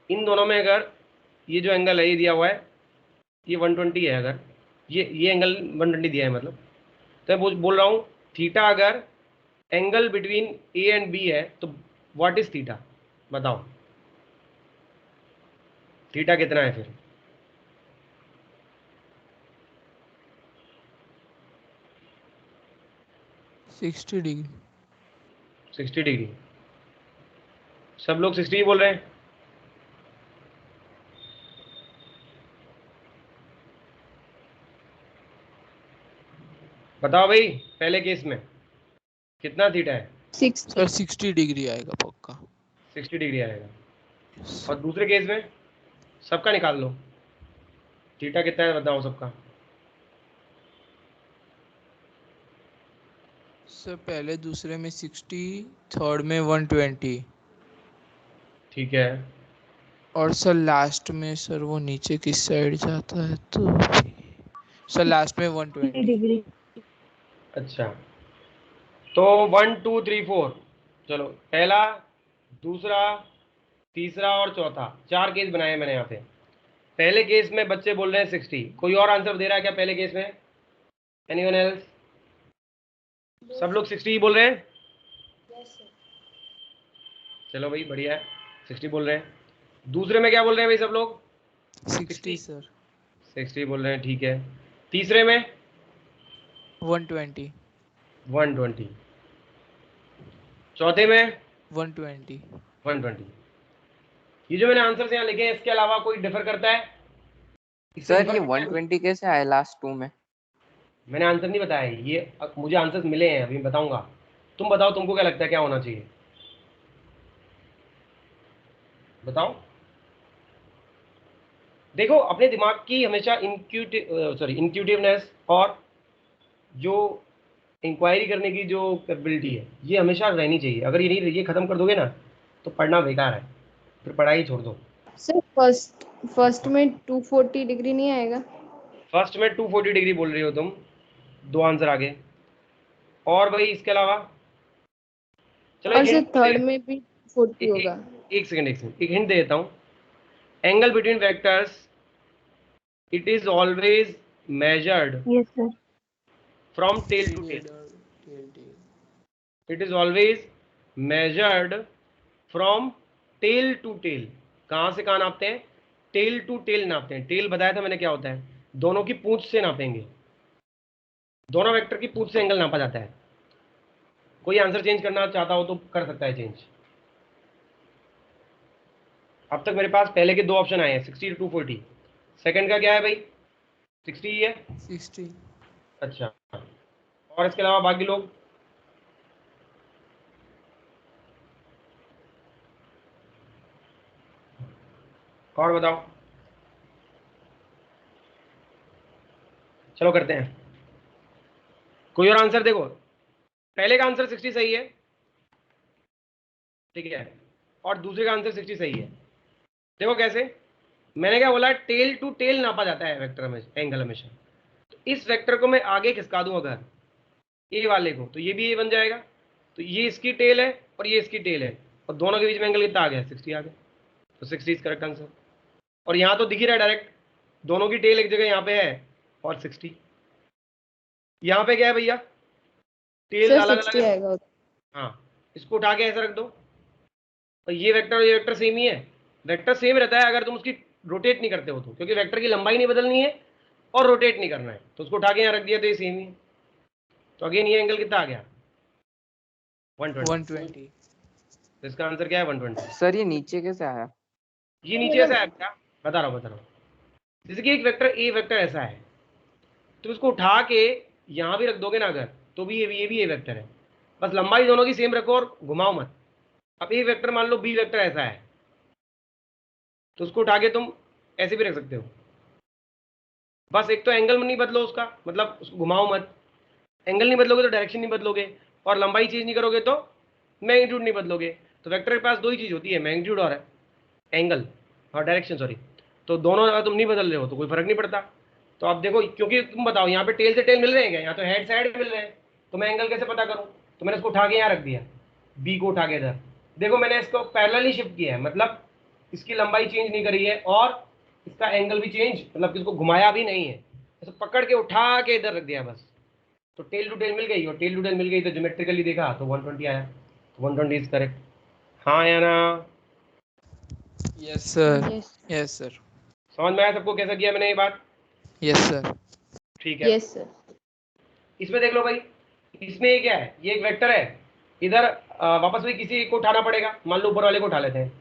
इन दोनों में अगर ये जो एंगल है ये दिया हुआ है, ये 120 है, अगर ये एंगल 120 दिया है, मतलब तो मैं बोल रहा हूँ थीटा अगर angle between A and B है तो व्हाट इज थीटा? बताओ, थीटा कितना है फिर? Sixty degree. 60 डिग्री। सब लोग 60 ही बोल रहे हैं। बताओ भाई, पहले केस में कितना थीटा है? 60. सर 60 डिग्री आएगा पक्का। 60 डिग्री आएगा। और दूसरे केस में सबका निकाल लो, थीटा कितना है बताओ सबका। सर पहले दूसरे में 60, थर्ड में 120, ठीक है, और सर लास्ट में सर वो नीचे किस साइड जाता है तो सर लास्ट में 120। डिग्री। अच्छा, तो 1 2 3 4, चलो पहला, दूसरा, तीसरा और चौथा, 4 केस बनाए मैंने यहाँ पे। पहले केस में बच्चे बोल रहे हैं 60। कोई और आंसर दे रहा है क्या पहले केस में? Anyone else? सब लोग 60 ही बोल रहे हैं? चलो भाई बढ़िया है, 60 बोल रहे हैं। दूसरे में क्या बोल रहे हैं भाई सब लोग? 60 सर। 60 बोल रहे हैं, ठीक है। तीसरे में 120। 120। चौथे में 120। 120। ये जो मैंने आंसर यहाँ लिखे हैं इसके अलावा कोई डिफर करता है? इससे सर differ ये करता है? 120 कैसे आया लास्ट 2 में? मैंने आंसर नहीं बताया, ये मुझे आंसर्स मिले हैं, अभी बताऊंगा। तुम बताओ, तुमको क्या लगता है क्या होना चाहिए? बताओ। देखो अपने दिमाग की हमेशा इंट्यूटिवनेस और जो इंक्वायरी करने की जो कैपेबिलिटी है ये हमेशा रहनी चाहिए। अगर ये नहीं, ये खत्म कर दोगे ना तो पढ़ना बेकार है, फिर पढ़ाई छोड़ दो। सर फर्स्ट में 240 डिग्री नहीं आएगा? फर्स्ट में 240 डिग्री बोल रही हो तुम, 2 आंसर आगे। और भाई इसके अलावा चलो और एक सर हिंट, थर्ड में भी 40 होगा। एक सेकंड एक हिंट दे देता हूँ। Angle between vectors it is always measured Yes, sir. From tail to tail. It is always measured from tail to tail. कहाँ से कहाँ नापते हैं? टेल टू टेल नापते हैं। टेल बताया था मैंने क्या होता है, दोनों की पूंछ से नापेंगे, दोनों वेक्टर की पूंछ से एंगल नापा जाता है। कोई आंसर चेंज करना चाहता हो तो कर सकता है चेंज। अब तक मेरे पास पहले के 2 ऑप्शन आए हैं, 60 टू 240। सेकंड का क्या है भाई? 60 ही है। 60। अच्छा, और इसके अलावा बाकी लोग? और बताओ। चलो करते हैं, कोई और आंसर? देखो पहले का आंसर 60 सही है, ठीक है, और दूसरे का आंसर 60 सही है। देखो कैसे, मैंने क्या बोला, टेल टू टेल नापा जाता है वेक्टर में एंगल हमेशा। तो इस वेक्टर को मैं आगे खिसका दूं अगर ए वाले को, तो ये भी ए बन जाएगा। तो ये इसकी टेल है और ये इसकी टेल है, और दोनों के बीच में एंगल कितना आ गया? 60 आ गया। तो 60 इज करेक्ट आंसर। और यहाँ तो दिख ही रहा है डायरेक्ट, दोनों की टेल एक जगह यहाँ पे है और 60 यहाँ पे क्या है भैया? टेल सर अलग 60 अलग है। आएगा। हाँ, इसको उठा के ऐसा रख दो, और ये वेक्टर सेम ही है। वेक्टर सेम रहता है अगर तुम उसकी रोटेट नहीं करते हो तो, क्योंकि वेक्टर की लंबाई नहीं बदलनी है और रोटेट नहीं करना है, तो उसको उठा के यहाँ रख दिया तो ये सेम ही है। तो अगेन ये एंगल कितना आ गया? 120। तो इसका आंसर क्या है? 120। सर ये नीचे कैसे आया? ये नीचे से आया क्या? बता रहा हूँ। जैसे कि एक वेक्टर ए वेक्टर ऐसा है, तो इसको उठा के यहाँ भी रख दोगे ना अगर, तो भी ये भी ए वेक्टर है, बस लंबाई दोनों की सेम रखो और घुमाओ मत। अब ए वेक्टर मान लो बी वेक्टर ऐसा है, तो उसको उठा के तुम ऐसे भी रख सकते हो। बस एक तो एंगल में नहीं बदलो उसका, मतलब उसको घुमाओ मत। एंगल नहीं बदलोगे तो डायरेक्शन नहीं बदलोगे, और लंबाई चेंज नहीं करोगे तो मैग्नीट्यूड नहीं बदलोगे। तो वेक्टर के पास 2 ही चीज़ होती है, मैग्नीट्यूड और एंगल, और डायरेक्शन सॉरी। तो दोनों अगर तुम नहीं बदल रहे हो तो कोई फर्क नहीं पड़ता। तो अब देखो, क्योंकि तुम बताओ यहाँ पे टेल से टेल मिल रहे हैं क्या? यहाँ तो हेड से हेड मिल रहे हैं, तो मैं एंगल कैसे पता करूँ? तो मैंने इसको उठा के यहाँ रख दिया, बी को उठा के इधर। देखो मैंने इसको पैरेलली शिफ्ट किया है, मतलब इसकी लंबाई चेंज नहीं करी है और इसका एंगल भी चेंज, मतलब इसको घुमाया भी नहीं है, ऐसे पकड़ के उठा के इधर रख दिया बस। तो टेल टू टेल मिल गई, और टेल टू टेल मिल गई तो ज्योमेट्रिकली देखा तो 120 आया। 120 इज करेक्ट। हाँ या ना? Yes sir. Yes yes sir. समझ में आया सबको कैसा किया मैंने ये बात? Yes sir. ठीक है। Yes sir. इसमें देख लो भाई, इसमें ये क्या है? ये एक वेक्टर है, इधर वापस भी किसी को उठाना पड़ेगा। मान लो ऊपर वाले को उठा लेते हैं,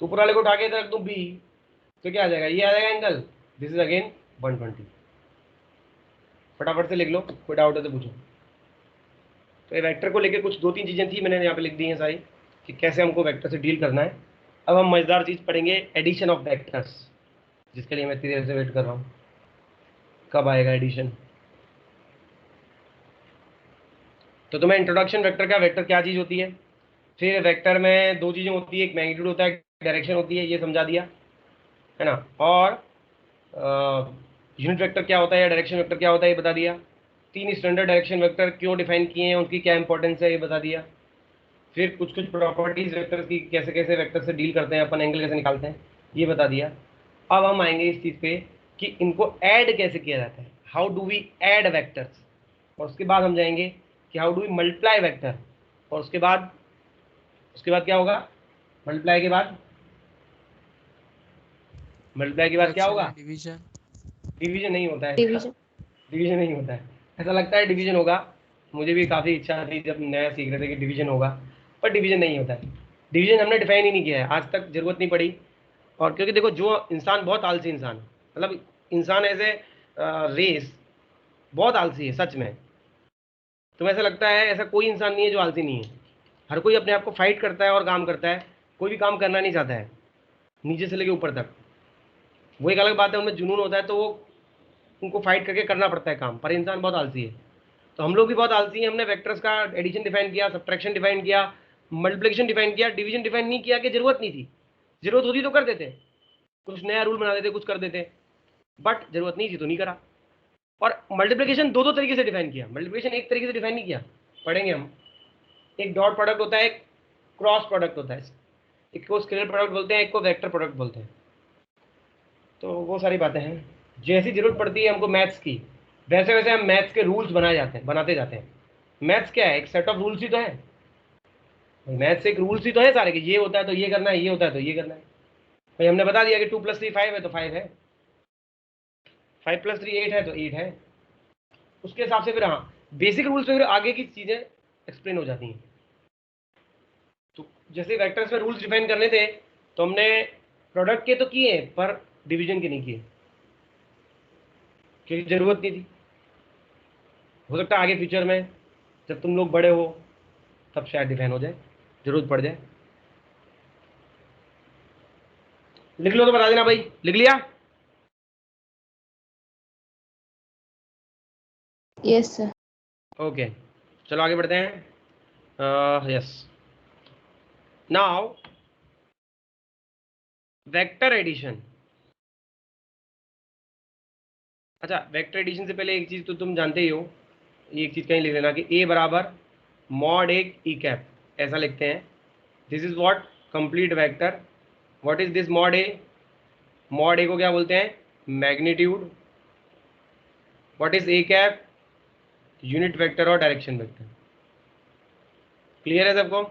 तो ऊपर वाले को उठा के इधर रख दूं बी, तो क्या आ जाएगा? ये आ जाएगा एंगल, दिस इज अगेन 120। फटाफट से लिख लो, कोई डाउट है तो पूछो। तो ये वेक्टर को लेकर कुछ 2-3 चीज़ें थी, मैंने यहाँ पे लिख दी हैं सारी कि कैसे हमको वेक्टर से डील करना है। अब हम मज़ेदार चीज़ पढ़ेंगे, एडिशन ऑफ वेक्टर्स, जिसके लिए मैं इतनी देर से वेट कर रहा हूँ। कब आएगा एडिशन? तो तुम्हें इंट्रोडक्शन वेक्टर का, वेक्टर क्या चीज़ होती है, फिर वेक्टर में 2 चीज़ें होती है, एक मैग्नीट्यूड होता है, डायरेक्शन होती है, ये समझा दिया है ना। और यूनिट वेक्टर क्या होता है या डायरेक्शन वेक्टर क्या होता है ये बता दिया। 3 स्टैंडर्ड डायरेक्शन वेक्टर क्यों डिफाइन किए हैं, उनकी क्या इंपॉर्टेंस है ये बता दिया। फिर कुछ प्रॉपर्टीज वेक्टर्स की, कैसे कैसे वेक्टर से डील करते हैं अपन, एंगल कैसे निकालते हैं ये बता दिया। अब हम आएंगे इस चीज पे कि इनको ऐड कैसे किया जाता है, how do we add vectors, और उसके बाद हम जाएंगे कि how do we multiply vector, और उसके बाद क्या होगा, मल्टीप्लाई के बाद क्या होगा, डिवीजन। डिवीजन नहीं होता है इसका, डिवीजन। डिवीजन नहीं होता है। ऐसा लगता है डिवीजन होगा, मुझे भी काफ़ी इच्छा थी जब नया सीख रहे थे कि डिवीजन होगा, पर डिवीजन नहीं होता है। डिवीजन हमने डिफाइन ही नहीं किया है, आज तक जरूरत नहीं पड़ी। और क्योंकि देखो जो इंसान बहुत आलसी इंसान, मतलब इंसान एज ए रेस बहुत आलसी है सच में। तुम्हें ऐसा लगता है ऐसा कोई इंसान नहीं है जो आलसी नहीं है, हर कोई अपने आप को फाइट करता है और काम करता है, कोई भी काम करना नहीं चाहता है नीचे से लेके ऊपर तक। वो एक अलग बात है, उनमें जुनून होता है तो वो उनको फाइट करके करना पड़ता है काम, पर इंसान बहुत आलसी है। तो हम लोग भी बहुत आलसी हैं, हमने वेक्टर्स का एडिशन डिफाइन किया, सब्ट्रैक्शन डिफाइन किया, मल्टीप्लिकेशन डिफाइन किया, डिवीजन डिफाइन नहीं किया कि जरूरत नहीं थी। जरूरत होती तो कर देते, कुछ नया रूल बना देते, कुछ कर देते, बट जरूरत नहीं थी तो नहीं करा। और मल्टीप्लिकेशन दो दो तरीके से डिफाइन किया, मल्टीप्लिकेशन एक तरीके से डिफाइन नहीं किया, पढ़ेंगे हम। एक डॉट प्रोडक्ट होता है, एक क्रॉस प्रोडक्ट होता है, एक को स्केलर प्रोडक्ट बोलते हैं, एक को वेक्टर प्रोडक्ट बोलते हैं। तो वो सारी बातें हैं, जैसी जरूरत पड़ती है हमको मैथ्स की, वैसे वैसे हम मैथ्स के रूल्स बनाते जाते हैं। मैथ्स क्या है, एक सेट ऑफ रूल्स ही तो है, मैथ्स एक रूल्स ही तो है सारे के, ये होता है तो ये करना है, ये होता है तो ये करना है। भाई हमने बता दिया कि 2 + 3 5 है तो 5 है, 5 + 3 8 है तो 8 है। उसके हिसाब से फिर हाँ बेसिक रूल्स पे फिर आगे की चीजें एक्सप्लेन हो जाती हैं। तो जैसे वेक्टर्स में रूल्स डिफाइन करने थे तो हमने प्रोडक्ट के तो किए पर डिवीजन के नहीं किए, क्योंकि जरूरत नहीं थी। हो सकता है आगे फ्यूचर में जब तुम लोग बड़े हो तब शायद डिफाइन हो जाए, जरूरत पड़ जाए। लिख लो तो बता देना भाई, लिख लिया? Yes sir. ओके चलो आगे बढ़ते हैं। Yes now vector addition. अच्छा वेक्टर एडिशन से पहले एक चीज तो तुम जानते ही हो, एक चीज कहीं लिख लेना कि ए बराबर मॉड एक ई कैप, ऐसा लिखते हैं। This is what complete vector. What is this mod a? Mod a को क्या बोलते हैं? Magnitude. What is a cap? Unit vector और डायरेक्शन वेक्टर। क्लियर है सबको?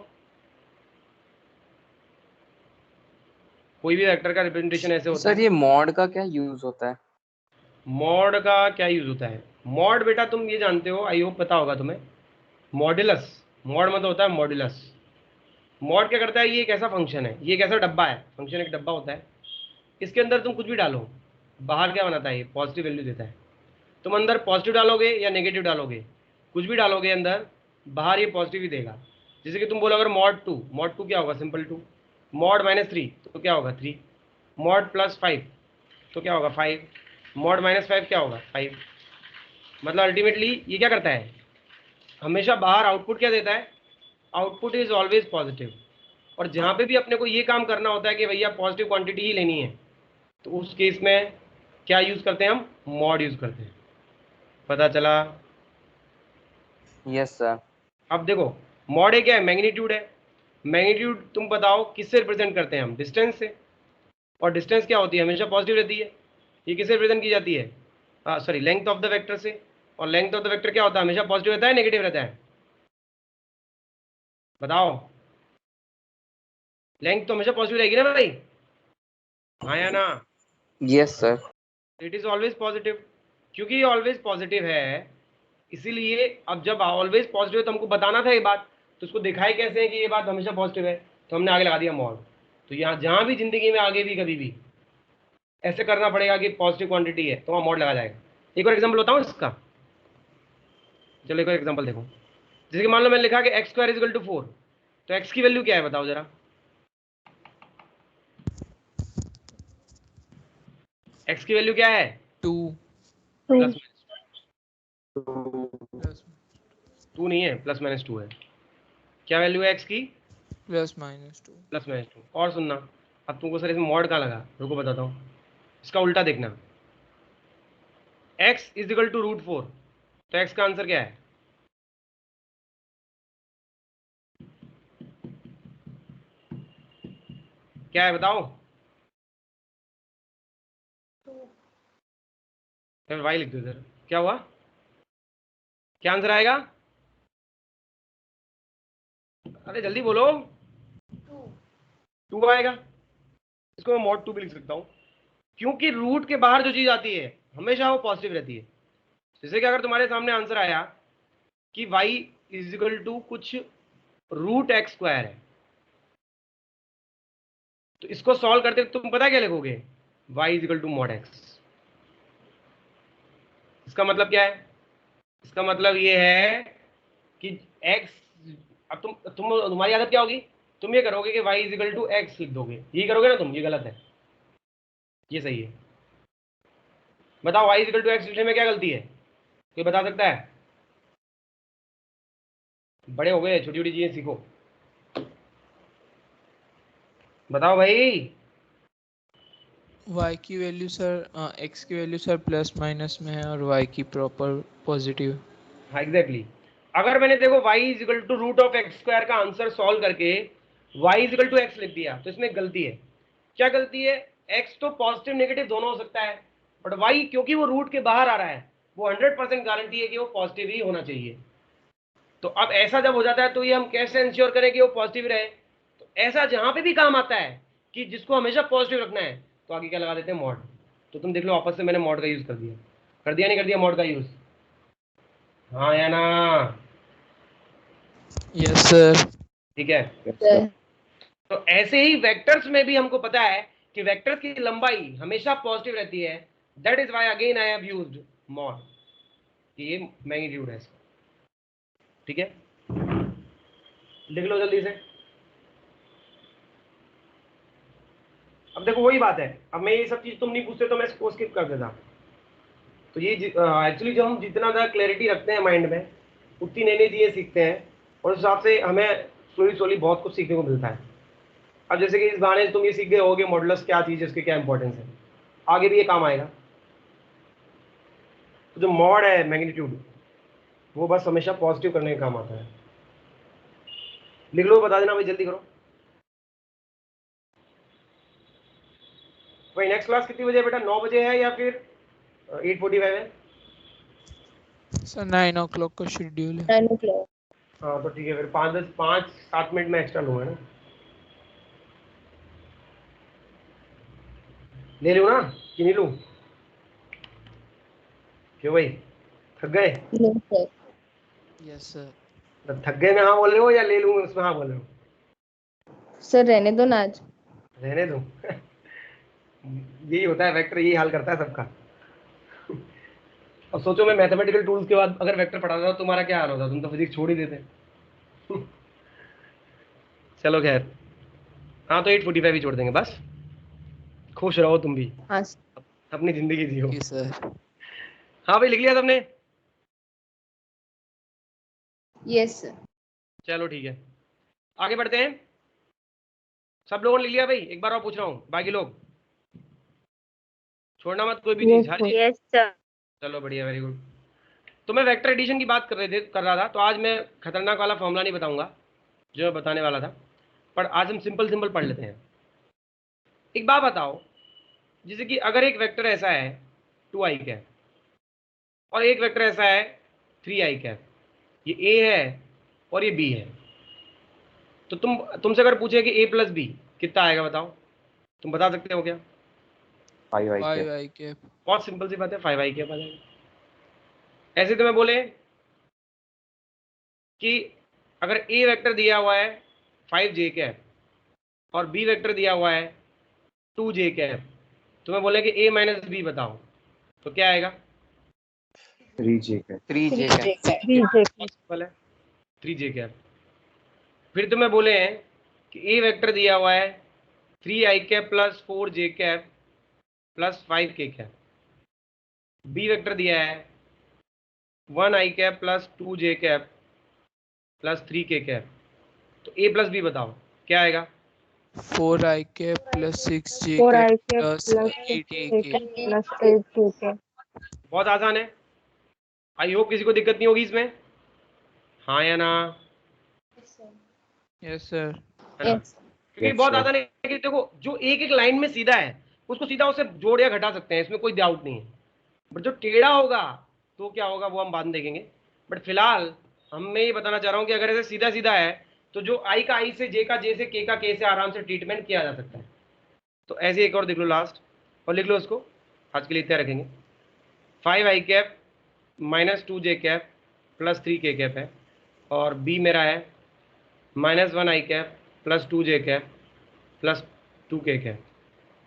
कोई भी वेक्टर का रिप्रेजेंटेशन ऐसे होता सर है। ये मॉड का क्या यूज होता है? मॉड का क्या यूज होता है? मॉड बेटा तुम ये जानते हो, आई होप पता होगा तुम्हें, मॉड्यूलस। मॉड मतलब होता है मॉड्यूलस। मॉड क्या करता है, ये एक ऐसा फंक्शन है, ये एक ऐसा डब्बा है, फंक्शन एक डब्बा होता है, इसके अंदर तुम कुछ भी डालो, बाहर क्या बनाता है, ये पॉजिटिव वैल्यू देता है। तुम अंदर पॉजिटिव डालोगे या नेगेटिव डालोगे, कुछ भी डालोगे अंदर, बाहर ये पॉजिटिव ही देगा। जैसे कि तुम बोलो अगर मॉड टू क्या होगा, सिंपल 2। मॉड -3 तो क्या होगा 3। मॉड +5 तो क्या होगा 5। मॉड -5 क्या होगा 5। मतलब अल्टीमेटली ये क्या करता है, हमेशा बाहर आउटपुट क्या देता है, आउटपुट इज ऑलवेज पॉजिटिव। और जहाँ पे भी अपने को ये काम करना होता है कि भैया पॉजिटिव क्वांटिटी ही लेनी है, तो उस केस में क्या यूज़ करते हैं हम, मॉड यूज़ करते हैं। पता चला? Yes sir. अब देखो मॉड ए क्या है, मैग्नीट्यूड है। मैग्नीट्यूड तुम बताओ किससे रिप्रेजेंट करते हैं हम, डिस्टेंस से। और डिस्टेंस क्या होती है, हमेशा पॉजिटिव रहती है। ये किससे रिप्रेजेंट की जाती है, sorry length of the vector से। और लेंथ ऑफ द वेक्टर क्या होता है, हमेशा पॉजिटिव रहता है नेगेटिव रहता है, बताओ? लेंथ तो हमेशा पॉजिटिव रहेगी ना भाई, हाँ या ना? Yes sir. It is always positive. क्योंकि ये ऑलवेज पॉजिटिव है, इसीलिए अब जब ऑलवेज पॉजिटिव है तो हमको बताना था ये बात, तो उसको दिखाए कैसे है कि ये बात हमेशा पॉजिटिव है, तो हमने आगे लगा दिया मॉड। तो यहाँ जहाँ भी जिंदगी में आगे भी कभी भी ऐसे करना पड़ेगा कि पॉजिटिव क्वांटिटी है तो वहाँ मॉड लगा जाएगा। एक और एग्जाम्पल बताऊँ इसका, चलो एक और एग्जाम्पल देखो। जैसे कि मान लो मैंने लिखा कि x² = 4, तो x की वैल्यू क्या है बताओ जरा, x की वैल्यू क्या है? 2 प्लस प्लस 2 नहीं है, +-2 है। क्या वैल्यू है x की? +-2। +-2। और सुनना, अब तुमको सर इसमें मॉड कहाँ लगा, रुको बताता हूँ। इसका उल्टा देखना, x = √4, तो x का आंसर क्या है? क्या है बताओ? फिर y लिख दो इधर। क्या हुआ, क्या आंसर आएगा? अरे जल्दी बोलो। 2 आएगा। इसको मैं mod 2 भी लिख सकता हूँ, क्योंकि रूट के बाहर जो चीज आती है हमेशा वो पॉजिटिव रहती है। जैसे कि अगर तुम्हारे सामने आंसर आया कि y इज इक्वल टू कुछ रूट एक्स स्क्वायर है, तो इसको सॉल्व करते तुम पता क्या लिखोगे, y is equal to mod X. इसका मतलब क्या है? इसका मतलब ये है कि x, अब तुम्हारी आदत क्या होगी, तुम ये करोगे कि y is equal to X लिख दोगे, यही करोगे ना तुम। ये गलत है, ये सही है। बताओ y is equal to X लिखने में क्या गलती है, कोई बता सकता है? बड़े हो गए, छोटी छोटी चीजें सीखो। बताओ भाई। y की वैल्यू सर x की वैल्यू सर प्लस माइनस में है और y की प्रॉपर पॉजिटिव। हाँ एग्जैक्टली। अगर मैंने देखो y is equal to root of X square का आंसर सॉल्व करके y is equal to X लिख दिया, तो इसमें गलती है। क्या गलती है? x तो पॉजिटिव नेगेटिव दोनों हो सकता है, बट y क्योंकि वो रूट के बाहर आ रहा है, वो 100% गारंटी है कि वो पॉजिटिव ही होना चाहिए। तो अब ऐसा जब हो जाता है तो ये हम कैसे इंश्योर करें कि वो पॉजिटिव रहे? तो ऐसा जहां पे भी काम आता है कि जिसको हमेशा पॉजिटिव रखना है, तो आगे क्या लगा देते हैं, मॉड। तो तुम देख लो आपस से मैंने मॉड का यूज कर दिया नहीं कर दिया मॉड का यूज? हाँ या ना? Yes sir. ठीक है। Yes, sir. तो ऐसे ही वेक्टर्स में भी हमको पता है कि वेक्टर्स की लंबाई हमेशा पॉजिटिव रहती है। That is why again I have used mod, ये मैग्नीट्यूड है इसका। ठीक है, लिख लो जल्दी से। अब देखो वही बात है, अब मैं ये सब चीज तुम नहीं पूछते तो मैं इसको स्किप कर देता। तो ये एक्चुअली जो हम जितना ज़्यादा क्लैरिटी रखते हैं माइंड में, उतनी नई नई चीज़ें सीखते हैं, और उस हिसाब से हमें स्लोली स्लोली बहुत कुछ सीखने को मिलता है। अब जैसे कि इस गाने से तुम ये सीख गए होगे मॉडुलस क्या चीज़ है, उसके क्या इंपॉर्टेंस है, आगे भी ये काम आएगा। तो जो मॉड है मैग्नीट्यूड, वो बस हमेशा पॉजिटिव करने का काम आता है। लिख लो, बता देना भाई, जल्दी करो भाई। नेक्स्ट क्लास कितनी बजे है बेटा? 9 बजे है या फिर 8:45 है? सर 9 o'clock का शेड्यूल है। 9 o'clock। हाँ तो ठीक है, फिर 5-7 मिनट में एक्स्ट्रा लूँगा ना। ले लूँ ना कि नहीं लूँ? क्यों भाई, थक गए? No, sir. Yes sir. तो थक गए में हाँ बोल रहे हो या ले लूँ उसमें हाँ बोल रहे हो? सर रहने दो ना आज। रहने दो। यही होता है, वेक्टर यही हाल करता है सबका। अब सोचो मैं मैथमेटिकल टूल्स के बाद अगर वेक्टर पढ़ाता था, तुम्हारा क्या हाल होता? तुम तो फिजिक्स छोड़ ही देते। चलो खैर, हाँ तो 8:45 ही छोड़ देंगे बस। खुश रहो तुम भी, हाँ अपनी जिंदगी जियो। Okay sir. हाँ भाई, लिख लिया सबने? Yes sir. चलो ठीक है, आगे बढ़ते हैं। सब लोगों ने लिख लिया भाई? एक बार और पूछ रहा हूँ, बाकी लोग छोड़ना मत कोई भी Yes, चीज, हर sir. चीज। Yes sir. चलो बढ़िया, वेरी गुड। तो मैं वेक्टर एडिशन की बात कर रहा था, तो आज मैं खतरनाक वाला फॉर्मूला नहीं बताऊंगा जो मैं बताने वाला था, पर आज हम सिंपल सिंपल पढ़ लेते हैं। एक बात बताओ, जैसे कि अगर एक वेक्टर ऐसा है 2i कैप और एक वेक्टर ऐसा है 3i कैप, ये a है और ये b है, तो तुमसे अगर पूछे कि a प्लस b कितना आएगा, बताओ, तुम बता सकते हो क्या? 5i 5i cap. बहुत सिंपल सी बात है, 5i कैप आ जाएगा। ऐसे तुम्हें बोले कि अगर a वेक्टर दिया हुआ है 5j कैप और b वेक्टर दिया हुआ है 2j कैप, तुम्हें बोले कि a माइनस b बताओ, तो क्या आएगा? 3j कैप 3j का 3j. सिंपल है, 3j कैप। फिर तुम्हें बोले हैं कि a वेक्टर दिया हुआ है 3i cap plus 4j cap plus 5k cap, b vector दिया है 1i cap plus 2j cap plus 3k cap, तो a प्लस b बताओ क्या आएगा? 4i cap plus 6j 4i cap cap plus plus 8k। 6j plus 8k cap. बहुत आसान है, आई होप किसी को दिक्कत नहीं होगी इसमें, हाँ या ना? Yes sir. है ना? यस। क्योंकि Yes, बहुत sir. आसान है कि देखो जो एक एक लाइन में सीधा है उसको सीधा उसे जोड़ या घटा सकते हैं, इसमें कोई डाउट नहीं है। बट जो टेढ़ा होगा तो क्या होगा वो हम बाद में देखेंगे। बट फिलहाल मैं ये बताना चाह रहा हूँ कि अगर ऐसे सीधा सीधा है तो जो आई का आई से, जे का जे से, के का के से आराम से ट्रीटमेंट किया जा सकता है। तो ऐसे एक और देख लो लास्ट, और लिख लो उसको, आज के लिए इतना रखेंगे। 5 आई कैप माइनस 2 जे कैप प्लस 3 के कैप है, और बी मेरा है -1 आई कैप प्लस 2 जे कैप प्लस 2 के कैप।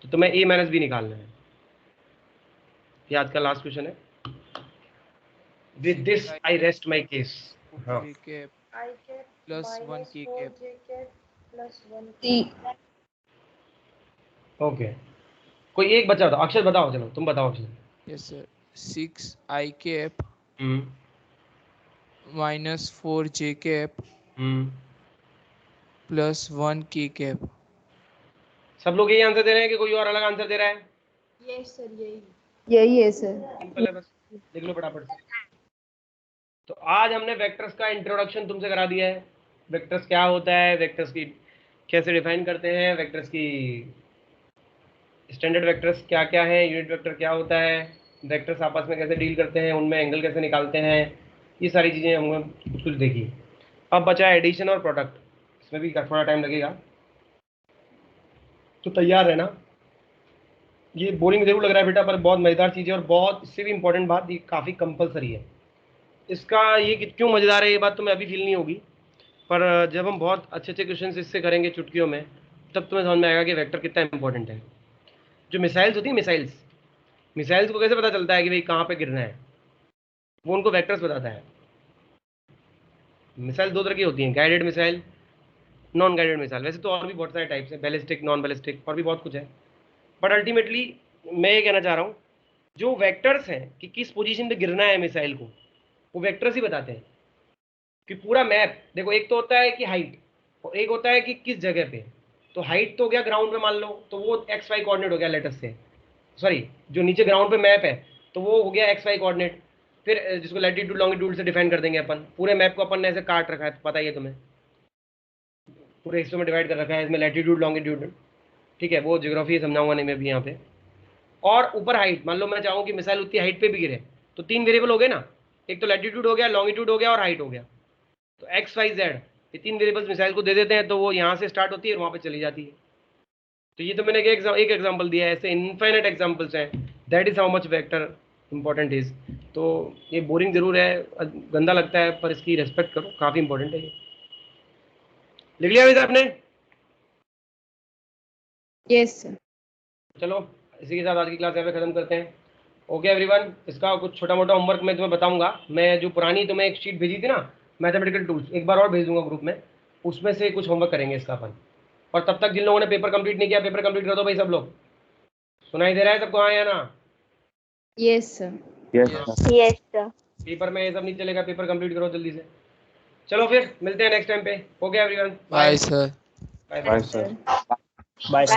तो तुम्हें ए माइनस बी निकालना है। ये आज का लास्ट क्वेश्चन है। With this I rest my case. हाँ, J cap plus 1 K cap. Okay. कोई एक बच्चा बताओ, अक्षर बताओ, चलो तुम बताओ अक्षर। Yes sir. 6 I cap hmm minus 4 J cap hmm plus 1 K cap. सब लोग यही आंसर दे रहे हैं कि कोई और अलग आंसर दे रहा है? यही है सर। सिंपल है, बस लिख लो फटाफट से। तो आज हमने वेक्टर्स का इंट्रोडक्शन तुमसे करा दिया है। वेक्टर्स क्या होता है, वेक्टर्स की कैसे डिफाइन करते हैं, वेक्टर्स की स्टैंडर्ड वेक्टर्स क्या क्या है, यूनिट वेक्टर क्या होता है, वेक्टर्स आपस में कैसे डील करते हैं, उनमें एंगल कैसे निकालते हैं, ये सारी चीज़ें हमने कुछ कुछ देखी। अब बचा है एडिशन और प्रोडक्ट, इसमें भी थोड़ा टाइम लगेगा, तो तैयार है ना। ये बोरिंग जरूर लग रहा है बेटा, पर बहुत मज़ेदार चीज़ है, और बहुत इससे भी इम्पोर्टेंट बात, ये काफ़ी कंपलसरी है। इसका ये क्यों मज़ेदार है ये बात तुम्हें अभी फील नहीं होगी, पर जब हम बहुत अच्छे अच्छे क्वेश्चन इससे करेंगे चुटकियों में, तब तुम्हें समझ में आएगा कि वेक्टर कितना इंपॉर्टेंट है। जो मिसाइल्स होती है, मिसाइल्स को कैसे पता चलता है कि भाई कहाँ पे गिरना है, वो उनको वेक्टर्स बताता है। मिसाइल दो तरह की होती हैं, guided missile, non guided missile. वैसे तो और भी बहुत सारे टाइप्स हैं, बैलिस्टिक, नॉन बैलिस्टिक, और भी बहुत कुछ है। बट अल्टीमेटली मैं ये कहना चाह रहा हूँ, जो वेक्टर्स हैं कि किस पोजीशन पे गिरना है मिसाइल को, वो वेक्टर्स ही बताते हैं। कि पूरा मैप देखो, एक तो होता है कि हाइट, और एक होता है कि किस जगह पे। तो हाइट तो हो गया ग्राउंड पे मान लो, तो वो एक्स वाई कोऑर्डिनेट हो गया लेटस से, सॉरी जो नीचे ग्राउंड पे मैप है तो वो हो गया एक्स वाई कोऑर्डिनेट। फिर जिसको लैटिट्यूड लॉन्गिट्यूड से डिफाइन कर देंगे अपन। पूरे मैप को अपन ने ऐसे काट रखा है, पता ही है तुम्हें, पूरे हिस्सों में डिवाइड कर रखा है, इसमें लैटिट्यूड लॉन्गिट्यूड, ठीक है, वो ज्योग्राफी समझाऊंगा नहीं मैं भी यहाँ पे। और ऊपर हाइट, मान लो मैं चाहूँ कि मिसाइल उतनी हाइट पे भी गिरे, तो 3 वेरिएबल हो गए ना, एक तो लैटिट्यूड हो गया, लॉन्गिट्यूड हो गया, और हाइट हो गया। तो एक्स वाई जेड ये 3 वेरिएबल्स मिसाइल को दे देते हैं, तो वो यहाँ से स्टार्ट होती है और वहाँ पे चली जाती है। तो ये तो मैंने एक एग्जांपल दिया है, ऐसे इनफाइनाइट एग्जांपल्स हैं। That is how much vector important is. तो ये बोरिंग जरूर है, गंदा लगता है, पर इसकी रेस्पेक्ट करो, काफ़ी इंपॉर्टेंट है ये। लिख लिया वैसे आपने? Yes sir. चलो इसी के साथ आज की क्लास यहाँ पे खत्म करते हैं। ओके एवरीवन, इसका कुछ छोटा मोटा होमवर्क मैं तुम्हें बताऊंगा। मैं जो पुरानी तुम्हें एक शीट भेजी थी ना, मैथमेटिकल टूल्स, एक बार और भेज दूंगा ग्रुप में, उसमें से कुछ होमवर्क करेंगे इसका अपन। और तब तक जिन लोगों ने पेपर कंप्लीट नहीं किया, पेपर कंप्लीट कर दो भाई सब लोग। सुनाई दे रहा है सबको? हाँ या ना? Yes sir. Yes, Yes. sir. Yes, sir. Paper में ये सब नहीं चलेगा, पेपर कंप्लीट करो जल्दी से। चलो फिर मिलते हैं नेक्स्ट टाइम पे। Okay everyone, Bye sir. Bye Bye, sir. Bye, sir.